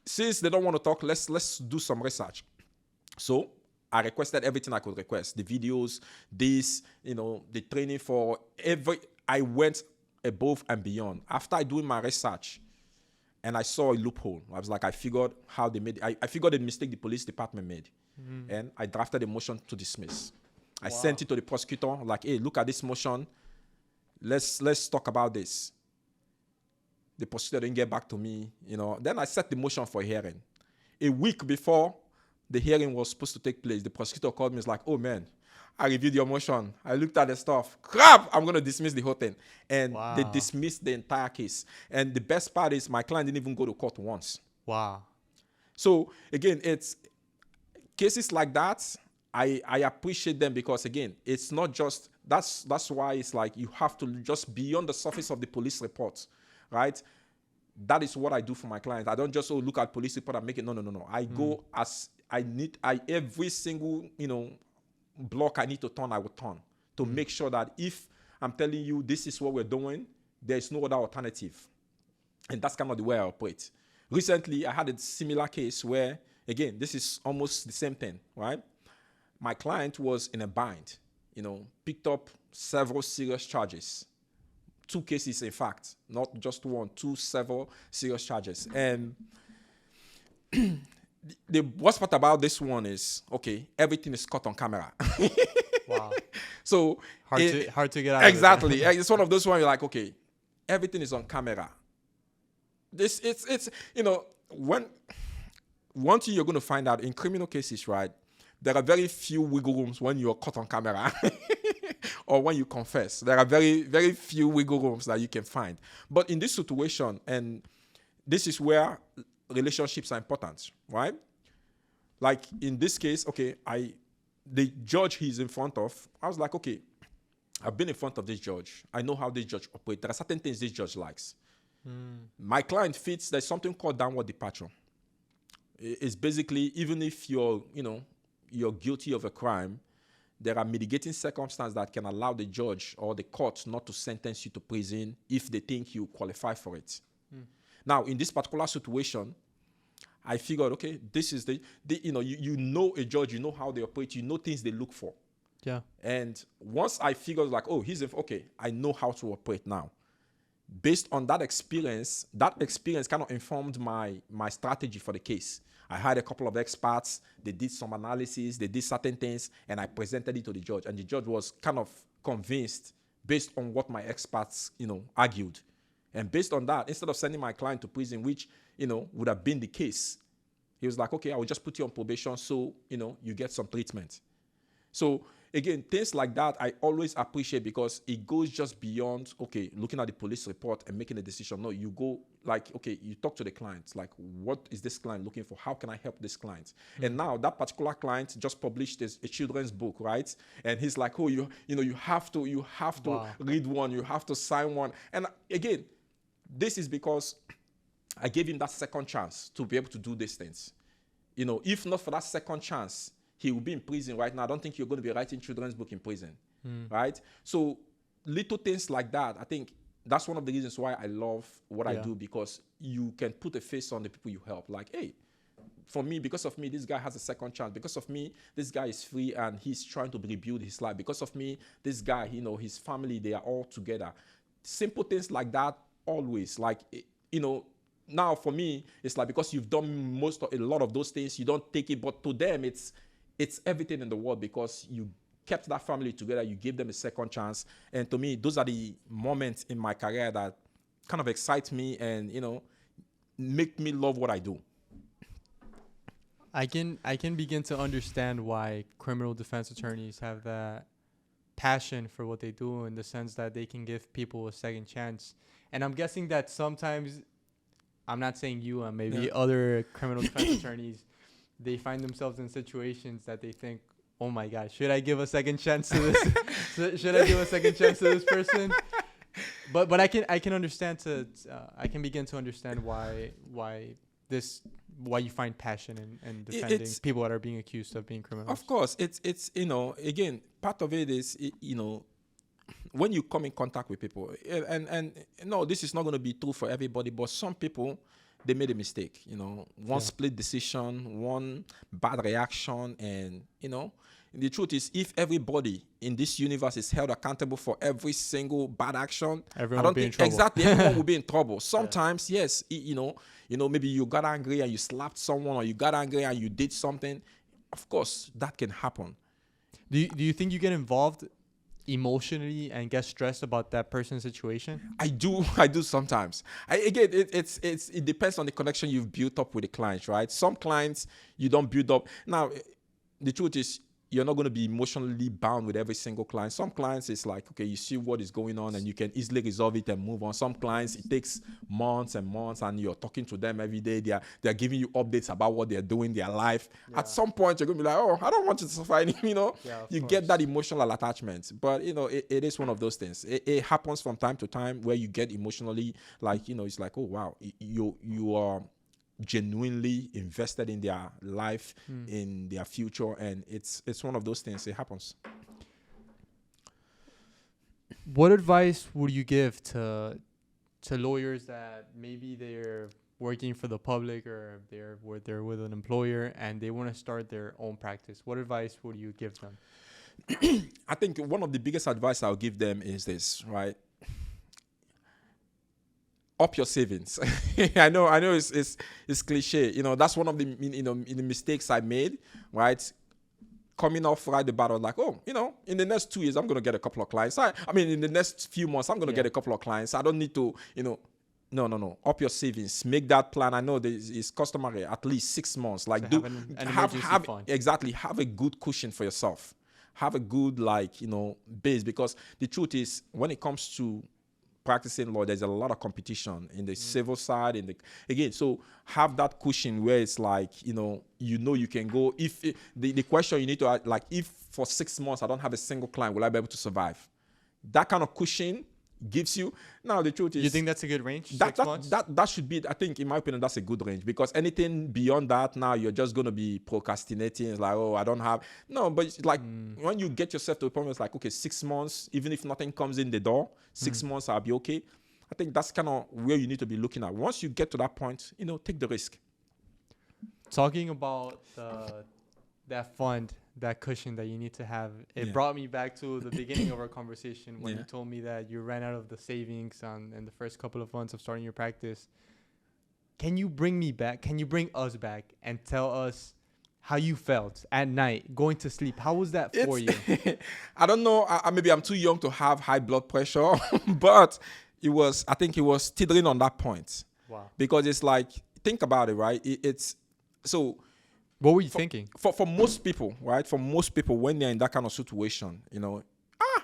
since they don't want to talk, let's do some research. So I requested everything I could request. The videos, the training for I went above and beyond. After doing my research, and I saw a loophole. I was like, I figured how they made I figured the mistake the police department made. And I drafted a motion to dismiss. I sent it to the prosecutor, like, hey, look at this motion. Let's talk about this. The prosecutor didn't get back to me, Then I set the motion for hearing. A week before the hearing was supposed to take place, the prosecutor called me. It's like, oh man, I reviewed your motion. I looked at the stuff. Crap! I'm going to dismiss the whole thing. And they dismissed the entire case. And the best part is my client didn't even go to court once. Wow. So, again, it's cases like that, I appreciate them because, again, it's not just, that's why it's like you have to just beyond the surface of the police report, right? That is what I do for my clients. I don't just look at police report and make it. No. I go as every single, block I need to turn, I will turn to make sure that if I'm telling you this is what we're doing, there's no other alternative. And that's kind of the way I operate. Recently, I had a similar case where, again, this is almost the same thing, right? My client was in a bind, picked up several serious charges. 2 cases, in fact, not just one, 2 several serious charges. And the worst part about this one is, okay, everything is caught on camera. Wow. So hard to get out exactly. of it. It's one of those ones you're like, okay, everything is on camera. It's when one thing you're going to find out in criminal cases, right? There are very few wiggle rooms when you're caught on camera or when you confess. There are very, very few wiggle rooms that you can find. But in this situation, and this is where relationships are important, right? Like in this case, okay, the judge he's in front of, I was like, okay, I've been in front of this judge. I know how this judge operates. There are certain things this judge likes. My client fits, there's something called downward departure. It's basically, even if you're guilty of a crime, there are mitigating circumstances that can allow the judge or the court not to sentence you to prison if they think you qualify for it. Now, in this particular situation, I figured, okay, this is you know a judge, you know how they operate, you know things they look for. Yeah. And once I figured like, oh, okay, I know how to operate now. Based on that experience kind of informed my strategy for the case. I hired a couple of experts. They did some analysis. They did certain things, and I presented it to the judge. And the judge was kind of convinced based on what my experts, argued. And based on that, instead of sending my client to prison, which, would have been the case, he was like, okay, I will just put you on probation so, you get some treatment. So, again, things like that I always appreciate because it goes just beyond, okay, looking at the police report and making a decision. No, you go like, okay, you talk to the client, like, what is this client looking for? How can I help this client? And now that particular client just published a children's book, right? And he's like, oh, you have to wow. read one, you have to sign one. And again, this is because I gave him that second chance to be able to do these things. If not for that second chance, he will be in prison right now. I don't think you're going to be writing children's book in prison, right? So little things like that, I think that's one of the reasons why I love what I do, because you can put a face on the people you help. Like, hey, for me, because of me, this guy has a second chance. Because of me, this guy is free and he's trying to rebuild his life. Because of me, this guy, his family, they are all together. Simple things like that always. Like, now for me, it's like because you've done a lot of those things, you don't take it. But to them, it's everything in the world because you kept that family together, you gave them a second chance. And to me, those are the moments in my career that kind of excite me and, make me love what I do. I can begin to understand why criminal defense attorneys have that passion for what they do, in the sense that they can give people a second chance. And I'm guessing that sometimes, I'm not saying you, maybe other criminal defense attorneys, they find themselves in situations that they think, oh my gosh, should I give a second chance to this? Should I give a second chance to this person? But I can understand I can begin to understand why you find passion in defending people that are being accused of being criminals. Of course, it's again, part of it is when you come in contact with people, and no, this is not going to be true for everybody, but some people, they made a mistake, one split decision, one bad reaction, and the truth is, if everybody in this universe is held accountable for every single bad action, everyone will be in trouble. Exactly, everyone will be in trouble. Sometimes, yes, maybe you got angry and you slapped someone, or you got angry and you did something. Of course, that can happen. Do you think you get involved emotionally and get stressed about that person's situation? I do sometimes. It depends on the connection you've built up with the clients, right? Some clients you don't build up. Now, the truth is, you're not going to be emotionally bound with every single client. Some clients, it's like, okay, you see what is going on and you can easily resolve it and move on. Some clients, it takes months and months, and you're talking to them every day. They're giving you updates about what they're doing, their life. Yeah. At some point, you're going to be like, oh, I don't want you to suffer any, you course. Get that emotional attachment. But, it is one of those things. It happens from time to time where you get emotionally, like, it's like, oh, wow, you are genuinely invested in their life, in their future, and it's one of those things. It happens. What advice would you give to lawyers that maybe they're working for the public, or they're with an employer and they want to start their own practice? What advice would you give them? I think one of the biggest advice I'll give them is this, right? Up your savings. I know it's cliche. That's one of the the mistakes I made, right? Coming off right the bat, I was like, oh, in the next 2 years, I'm going to get a couple of clients. I mean, in the next few months, I'm going to get a couple of clients. I don't need to, No. Up your savings. Make that plan. I know it's customary, at least 6 months. Like, so an emergency fund. Exactly. Have a good cushion for yourself. Have a good, base, because the truth is, when it comes to practicing law, there's a lot of competition in the civil side. So have that cushion where it's like, you can go. If the question you need to ask, like, if for 6 months I don't have a single client, will I be able to survive? That kind of cushion gives you. Now, the truth is, you think that's a good range? 6 months? That should be, I think, in my opinion, that's a good range, because anything beyond that, now you're just going to be procrastinating. It's like, oh, I don't have. No, but it's like when you get yourself to a point where it's like, okay, 6 months, even if nothing comes in the door, 6 months, I'll be okay. I think that's kind of where you need to be looking at. Once you get to that point, take the risk. Talking about that fund, that cushion that you need to have, it brought me back to the beginning of our conversation when you told me that you ran out of the savings in the first couple of months of starting your practice. Can you bring me back? Can you bring us back and tell us how you felt at night going to sleep? How was that for you? I don't know. Maybe I'm too young to have high blood pressure, but I think it was teetering on that point. Wow. Because it's like, think about it, right? So. What were you thinking? For most people, right? For most people, when they're in that kind of situation,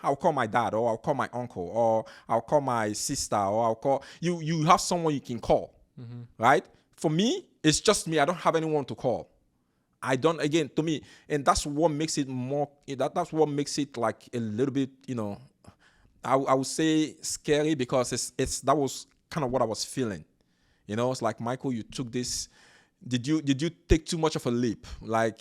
I'll call my dad, or I'll call my uncle, or I'll call my sister, or I'll call you. You have someone you can call, right? For me, it's just me. I don't have anyone to call. I don't. Again, to me, and that's what makes it more. That's what makes it like a little bit, I would say scary, because that was kind of what I was feeling. It's like, Michael, you took this. Did you take too much of a leap? Like,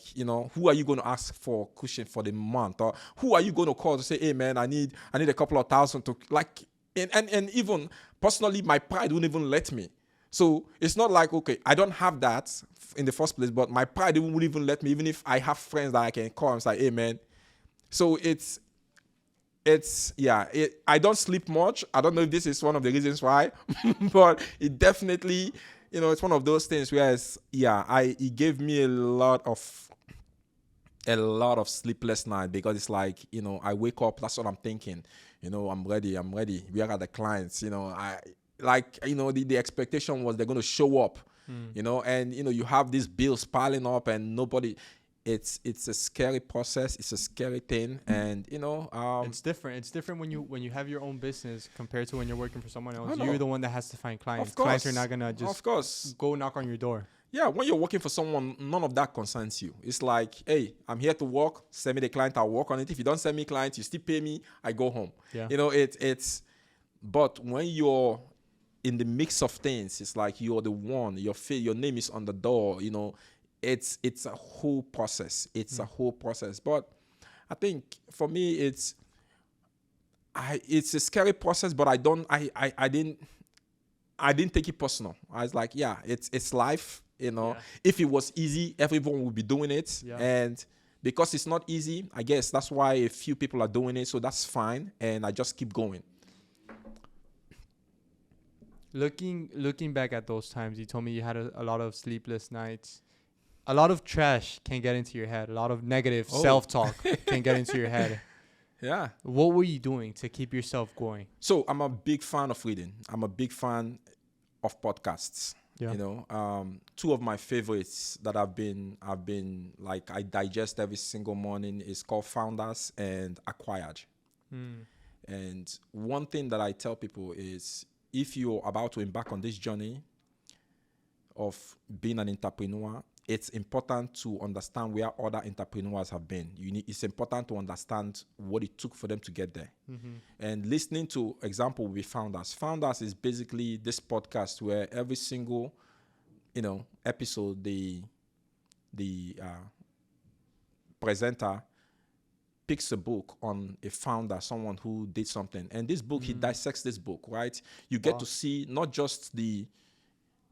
who are you going to ask for cushion for the month? Or who are you going to call to say, hey, man, I need a couple of thousand to, like, and even personally, my pride wouldn't even let me. So it's not like, okay, I don't have that in the first place, but my pride wouldn't even let me, even if I have friends that I can call and say, hey, man. So I don't sleep much. I don't know if this is one of the reasons why, but it definitely, it's one of those things where it gave me a lot of sleepless night, because it's like, I wake up, that's what I'm thinking, I'm ready. Where are the clients? The expectation was they're going to show up, and, you have these bills piling up and nobody. It's a scary process. It's a scary thing, and it's different. It's different when you have your own business compared to when you're working for someone else. You're the one that has to find clients. Clients are not gonna just go knock on your door. Yeah, when you're working for someone, none of that concerns you. It's like, hey, I'm here to work. Send me the client, I'll work on it. If you don't send me clients, you still pay me, I go home. Yeah. It's. But when you're in the mix of things, it's like you're the one. Your name is on the door. It's a whole process. It's a whole process. But I think for me, it's a scary process. But I didn't take it personal. I was like, yeah, it's life. Yeah. If it was easy, everyone would be doing it. Yeah. And because it's not easy, I guess that's why a few people are doing it. So that's fine. And I just keep going. Looking back at those times, you told me you had a lot of sleepless nights. A lot of trash can get into your head. A lot of negative self-talk can get into your head. Yeah. What were you doing to keep yourself going? So I'm a big fan of reading. I'm a big fan of podcasts. Yeah. Two of my favorites that I've been like I digest every single morning is called Founders and Acquired. And one thing that I tell people is, if you're about to embark on this journey of being an entrepreneur, it's important to understand where other entrepreneurs have been. It's important to understand what it took for them to get there. And listening to example with Founders. Founders is basically this podcast where every single, episode, the presenter picks a book on a founder, someone who did something. And this book, he dissects this book, right? You get to see not just the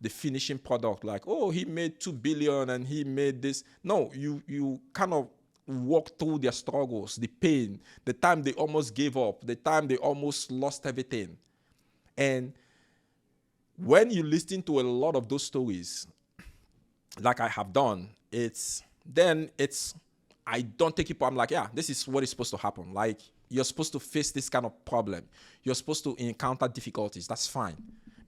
finishing product, like, oh, he made 2 billion and he made this. No, you kind of walk through their struggles, the pain, the time they almost gave up, the time they almost lost everything. And when you listen to a lot of those stories, like I have done, I don't take it, I'm like, yeah, this is what is supposed to happen. Like, you're supposed to face this kind of problem. You're supposed to encounter difficulties. That's fine.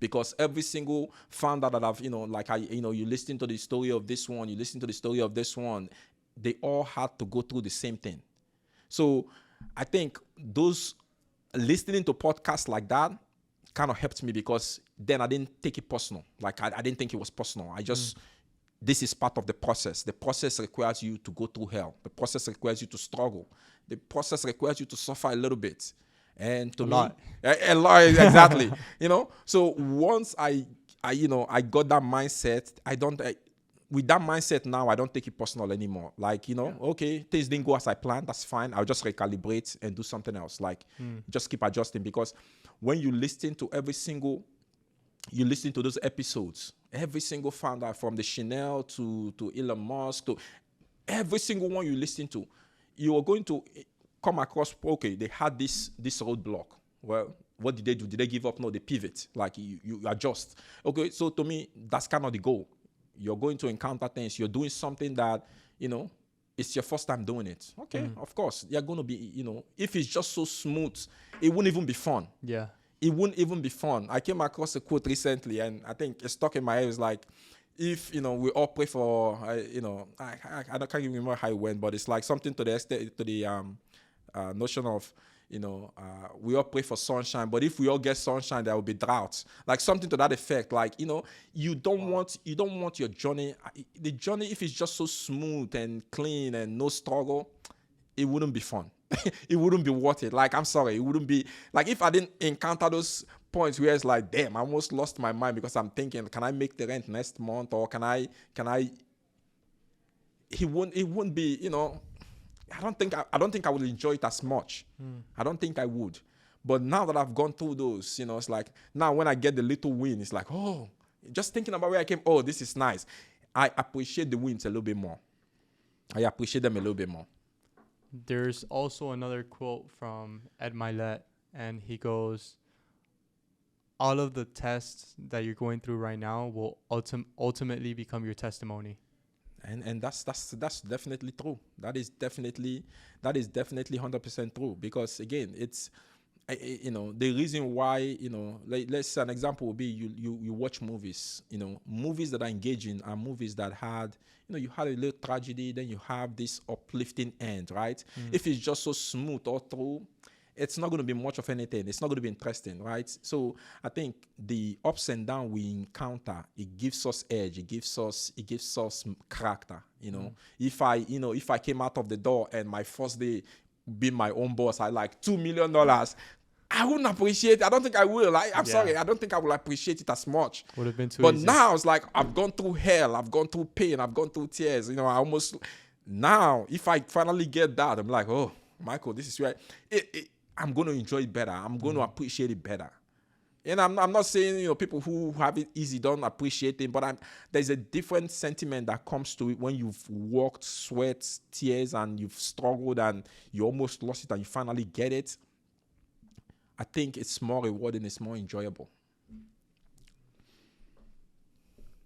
Because every single founder that I've, you listen to the story of this one, you listen to the story of this one, they all had to go through the same thing. So I think those listening to podcasts like that kind of helped me, because then I didn't take it personal. Like, I didn't think it was personal. I just, this is part of the process. The process requires you to go through hell. The process requires you to struggle. The process requires you to suffer a little bit. And to me, a lot, exactly. So once I got that mindset, with that mindset now, I don't take it personal anymore. Like, okay, things didn't go as I planned. That's fine. I'll just recalibrate and do something else. Like, just keep adjusting, because when you listen to those episodes, every single founder, from the Chanel to Elon Musk, to every single one you listen to, you are going to come across, okay, they had this roadblock. Well, what did they do? Did they give up? No, they pivot. Like, you adjust. Okay, so to me, that's kind of the goal. You're going to encounter things. You're doing something that, it's your first time doing it. Okay, of course, you're going to be, if it's just so smooth, it wouldn't even be fun. Yeah. It wouldn't even be fun. I came across a quote recently, and I think it's stuck in my head. It's like, if, we all pray for, I can't even remember how it went, but it's like something to the extent, to the notion of, we all pray for sunshine, but if we all get sunshine, there will be drought. Like, something to that effect. Like, you don't want your journey, the journey, if it's just so smooth and clean and no struggle, it wouldn't be fun. It wouldn't be worth it. Like, I'm sorry, it wouldn't be, like, if I didn't encounter those points where it's like, damn, I almost lost my mind, because I'm thinking, can I make the rent next month, or can I it wouldn't be, I don't think I would enjoy it as much. I don't think I would. But now that I've gone through those, it's like, now when I get the little win, it's like, oh, just thinking about where I came, oh, this is nice. I appreciate the wins a little bit more. I appreciate them a little bit more. There's also another quote from Ed Milet, and he goes, all of the tests that you're going through right now will ultimately become your testimony. And that's definitely true. That is definitely 100% true, because again, it's the reason why, let's say an example would be you watch movies. Movies that are engaging are movies that had, you had a little tragedy, then you have this uplifting end, right? If it's just so smooth all through, it's not going to be much of anything. It's not going to be interesting, right? So I think the ups and downs we encounter, it gives us edge. It gives us character. If I came out of the door and my first day being my own boss, I like $2 million. I wouldn't appreciate it. I don't think I will. I'm sorry. I don't think I will appreciate it as much. Would have been too But easy. now it's like I've gone through hell. I've gone through pain. I've gone through tears. Now, if I finally get that, I'm like, oh, Michael, this is right. I'm going to enjoy it better. I'm going to appreciate it better. And I'm not saying, people who have it easy don't appreciate it, but there's a different sentiment that comes to it when you've worked, sweat, tears, and you've struggled and you almost lost it and you finally get it. I think it's more rewarding, it's more enjoyable.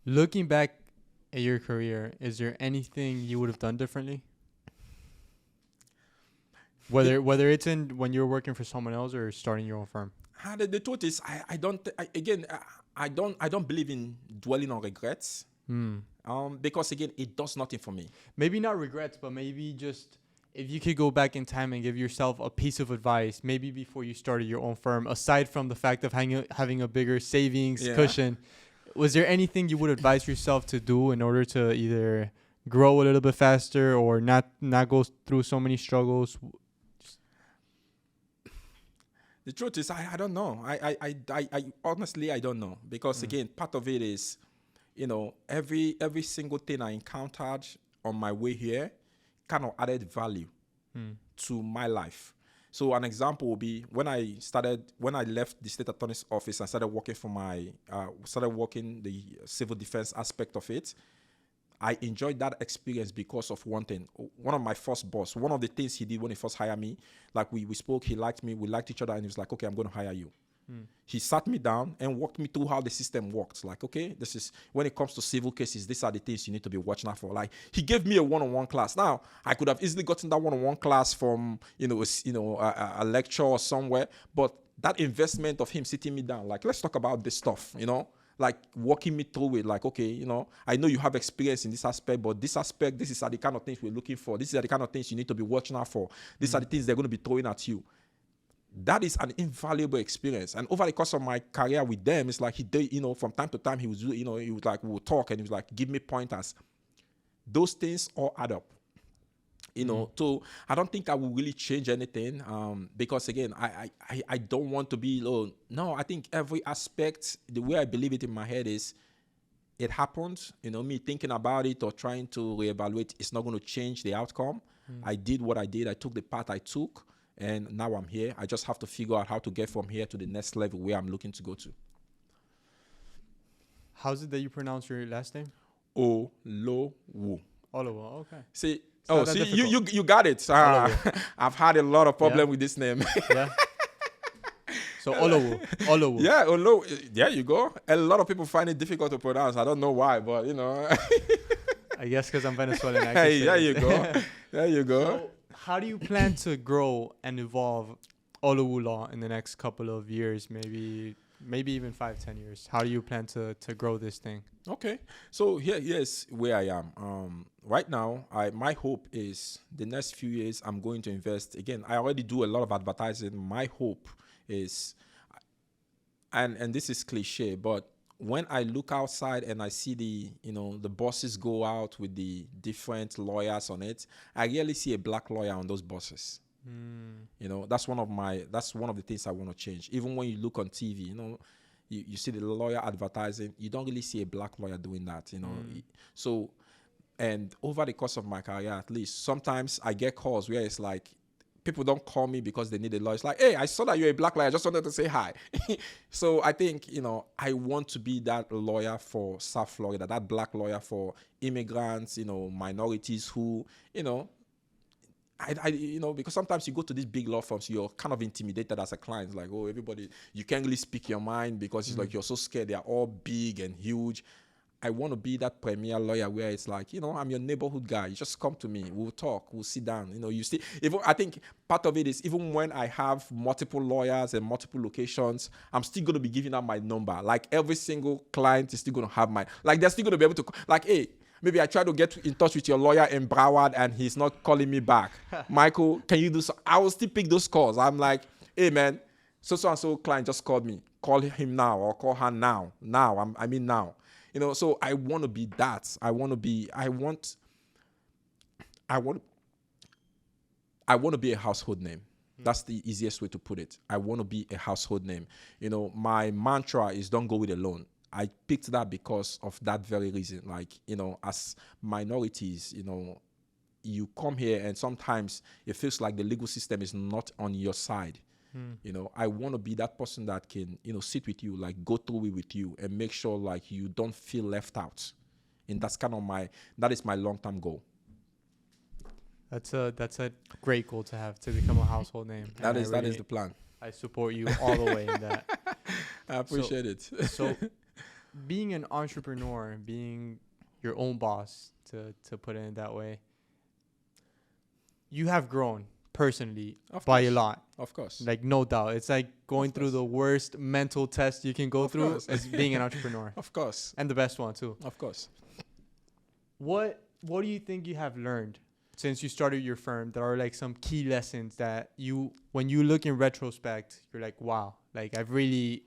Looking back at your career, is there anything you would have done differently? Whether it's in when you're working for someone else or starting your own firm. The truth is, I don't believe in dwelling on regrets. Because again, it does nothing for me. Maybe not regrets, but maybe just if you could go back in time and give yourself a piece of advice, maybe before you started your own firm, aside from the fact of having a bigger savings cushion, was there anything you would advise yourself to do in order to either grow a little bit faster or not go through so many struggles? The truth is, I don't know. I honestly, I don't know. Because again, part of it is, every single thing I encountered on my way here kind of added value to my life. So an example would be when I left the state attorney's office and started working the civil defense aspect of it. I enjoyed that experience because of one thing. One of my first boss, one of the things he did when he first hired me, like we spoke, he liked me, we liked each other, and he was like, okay, I'm going to hire you. He sat me down and walked me through how the system works. Like, okay, this is when it comes to civil cases, these are the things you need to be watching out for. Like, he gave me a one-on-one class. Now, I could have easily gotten that one-on-one class from, a lecture or somewhere, but that investment of him sitting me down, like, let's talk about this stuff, like walking me through it, like, okay, I know you have experience in this aspect, but this aspect, this is the kind of things we're looking for. These are the kind of things you need to be watching out for. These are the things they're going to be throwing at you. That is an invaluable experience. And over the course of my career with them, it's like he did, from time to time, he was like, we would talk and he was like, give me pointers. Those things all add up. So I don't think I will really change anything because, again, I don't want to be low. No, I think every aspect, the way I believe it in my head is it happened. Me thinking about it or trying to reevaluate, it's not going to change the outcome. I did what I did. I took the path I took, and now I'm here. I just have to figure out how to get from here to the next level where I'm looking to go to. How's it that you pronounce your last name? Olowu. Olowu, okay. See, you got it. I've had a lot of problem with this name. Yeah. So Olowu. Yeah, Olowu. There you go. A lot of people find it difficult to pronounce. I don't know why, but I guess because I'm Venezuelan. Hey, there you go. There you go. So how do you plan to grow and evolve Olowu Law in the next couple of years, maybe even 5-10 years? How do you plan to grow this thing? Okay, so here's where I am. Right now, my hope is the next few years I'm going to invest. Again, I already do a lot of advertising. My hope is, and this is cliche, but when I look outside and I see the buses go out with the different lawyers on it, I rarely see a black lawyer on those buses. That's one of the things I want to change. Even when you look on TV, you see the lawyer advertising, you don't really see a black lawyer doing that, So, and over the course of my career, at least, sometimes I get calls where it's like, people don't call me because they need a lawyer. It's like, hey, I saw that you're a black lawyer. I just wanted to say hi. So I think, I want to be that lawyer for South Florida, that black lawyer for immigrants, minorities who, because sometimes you go to these big law firms, you're kind of intimidated as a client. It's like, oh, everybody, you can't really speak your mind because it's like you're so scared. They're all big and huge. I want to be that premier lawyer where it's like, I'm your neighborhood guy. You just come to me. We'll talk. We'll sit down. You see, I think part of it is even when I have multiple lawyers and multiple locations, I'm still going to be giving out my number. Like every single client is still going to have they're still going to be able to, like, hey, maybe I try to get in touch with your lawyer in Broward and he's not calling me back. Michael, can you do so? I will still pick those calls. I'm like, hey man, so and so client just called me. Call him now or call her now. Now, I mean now. So I want to be that. I want to be a household name. That's the easiest way to put it. I want to be a household name. My mantra is don't go it alone. I picked that because of that very reason. Like, as minorities, you come here and sometimes it feels like the legal system is not on your side. I want to be that person that can, sit with you, like go through it with you and make sure like you don't feel left out. And that is my long-term goal. That's a great goal to have, to become a household name. That is the plan. I support you all the way in that. I appreciate it. So being an entrepreneur, being your own boss, to put it in that way, you have grown personally by a lot. Of course. Like, no doubt. It's like going through the worst mental test you can go through as being an entrepreneur. Of course. And the best one too. Of course. What do you think you have learned since you started your firm? There are like some key lessons that when you look in retrospect, you're like, wow, like I've really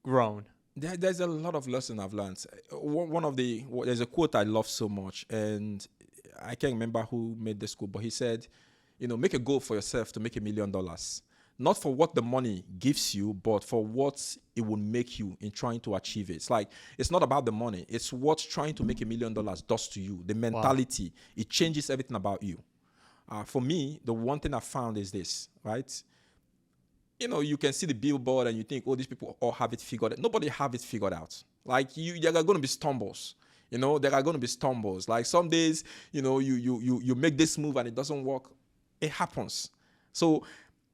grown. There's a lot of lessons I've learned. There's a quote I love so much, and I can't remember who made this quote, but he said, make a goal for yourself to make $1 million. Not for what the money gives you, but for what it will make you in trying to achieve it. It's like, it's not about the money. It's what trying to make $1 million does to you. The mentality, it changes everything about you. For me, the one thing I found is this, right? You can see the billboard and you think, oh, these people all have it figured out. Nobody have it figured out. Like, there are going to be stumbles. There are going to be stumbles. Like some days, you make this move and it doesn't work. It happens. So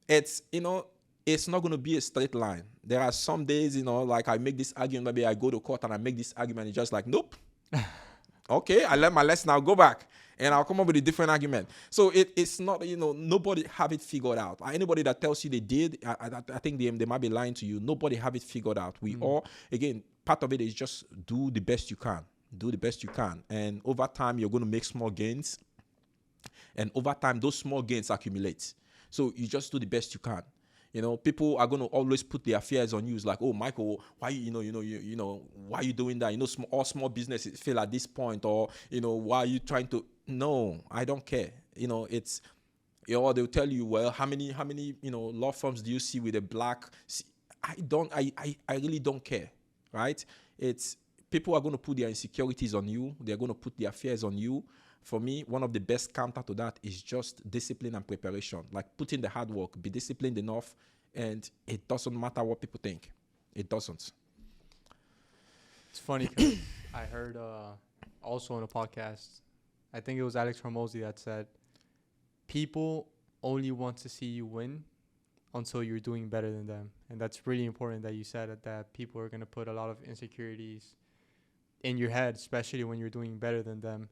it's not going to be a straight line. There are some days, like I make this argument, maybe I go to court and I make this argument. It's just like, nope. Okay, I learned my lesson. I'll go back and I'll come up with a different argument. So it's not, nobody have it figured out. Anybody that tells you they did, I think they might be lying to you. Nobody have it figured out. We all, again, part of it is just do the best you can. Do the best you can. And over time, you're going to make small gains. And over time, those small gains accumulate. So you just do the best you can. People are going to always put their fears on you. It's like, oh, Michael, why why are you doing that? All small businesses fail at this point, or why are you trying to? No, I don't care. It's they'll tell you, well, how many law firms do you see with a black? I really don't care, right? It's people are going to put their insecurities on you. They're going to put their fears on you. For me, one of the best counter to that is just discipline and preparation. Like put in the hard work, be disciplined enough, and it doesn't matter what people think. It doesn't. It's funny because I heard also on a podcast, I think it was Alex Hormozy that said, people only want to see you win until you're doing better than them. And that's really important that you said that people are going to put a lot of insecurities in your head, especially when you're doing better than them.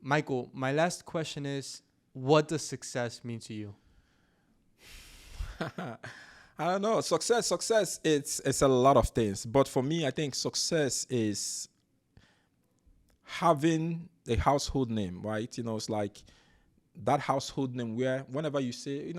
Michael, my last question is, what does success mean to you? I don't know. Success, it's a lot of things. But for me, I think success is having a household name, right? It's like that household name where whenever you say,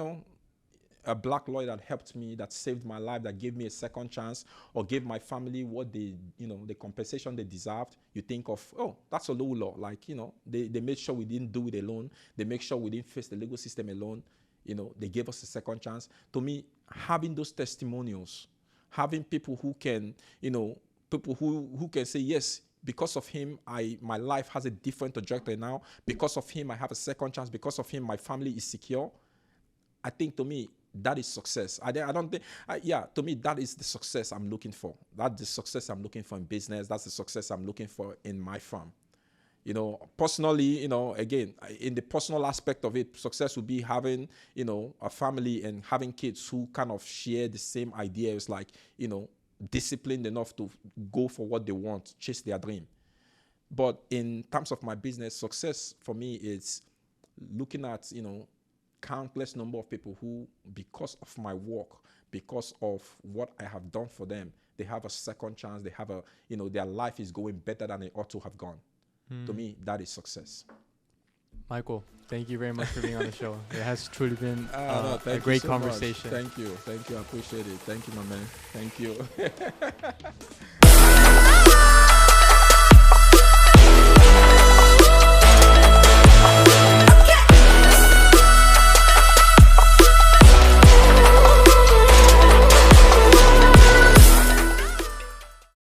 a black lawyer that helped me, that saved my life, that gave me a second chance, or gave my family what they, the compensation they deserved, you think of, oh, that's Olowu Law. Like, they made sure we didn't do it alone. They make sure we didn't face the legal system alone. They gave us a second chance. To me, having those testimonials, having people who can, people who can say, yes, because of him, my life has a different trajectory now. Because of him, I have a second chance. Because of him, my family is secure. I think to me, that is success. I don't think, to me, that is the success I'm looking for. That's the success I'm looking for in business. That's the success I'm looking for in my firm. Personally, again, in the personal aspect of it, success would be having, a family and having kids who kind of share the same ideas, like, disciplined enough to go for what they want, chase their dream. But in terms of my business, success for me is looking at, countless number of people who, because of my work, because of what I have done for them, they have a second chance. They have their life is going better than it ought to have gone. To me, that is success. Michael, thank you very much for being on the show. It has truly been No, a thank you great so conversation. much. Thank you. I appreciate it. Thank you, my man. Thank you.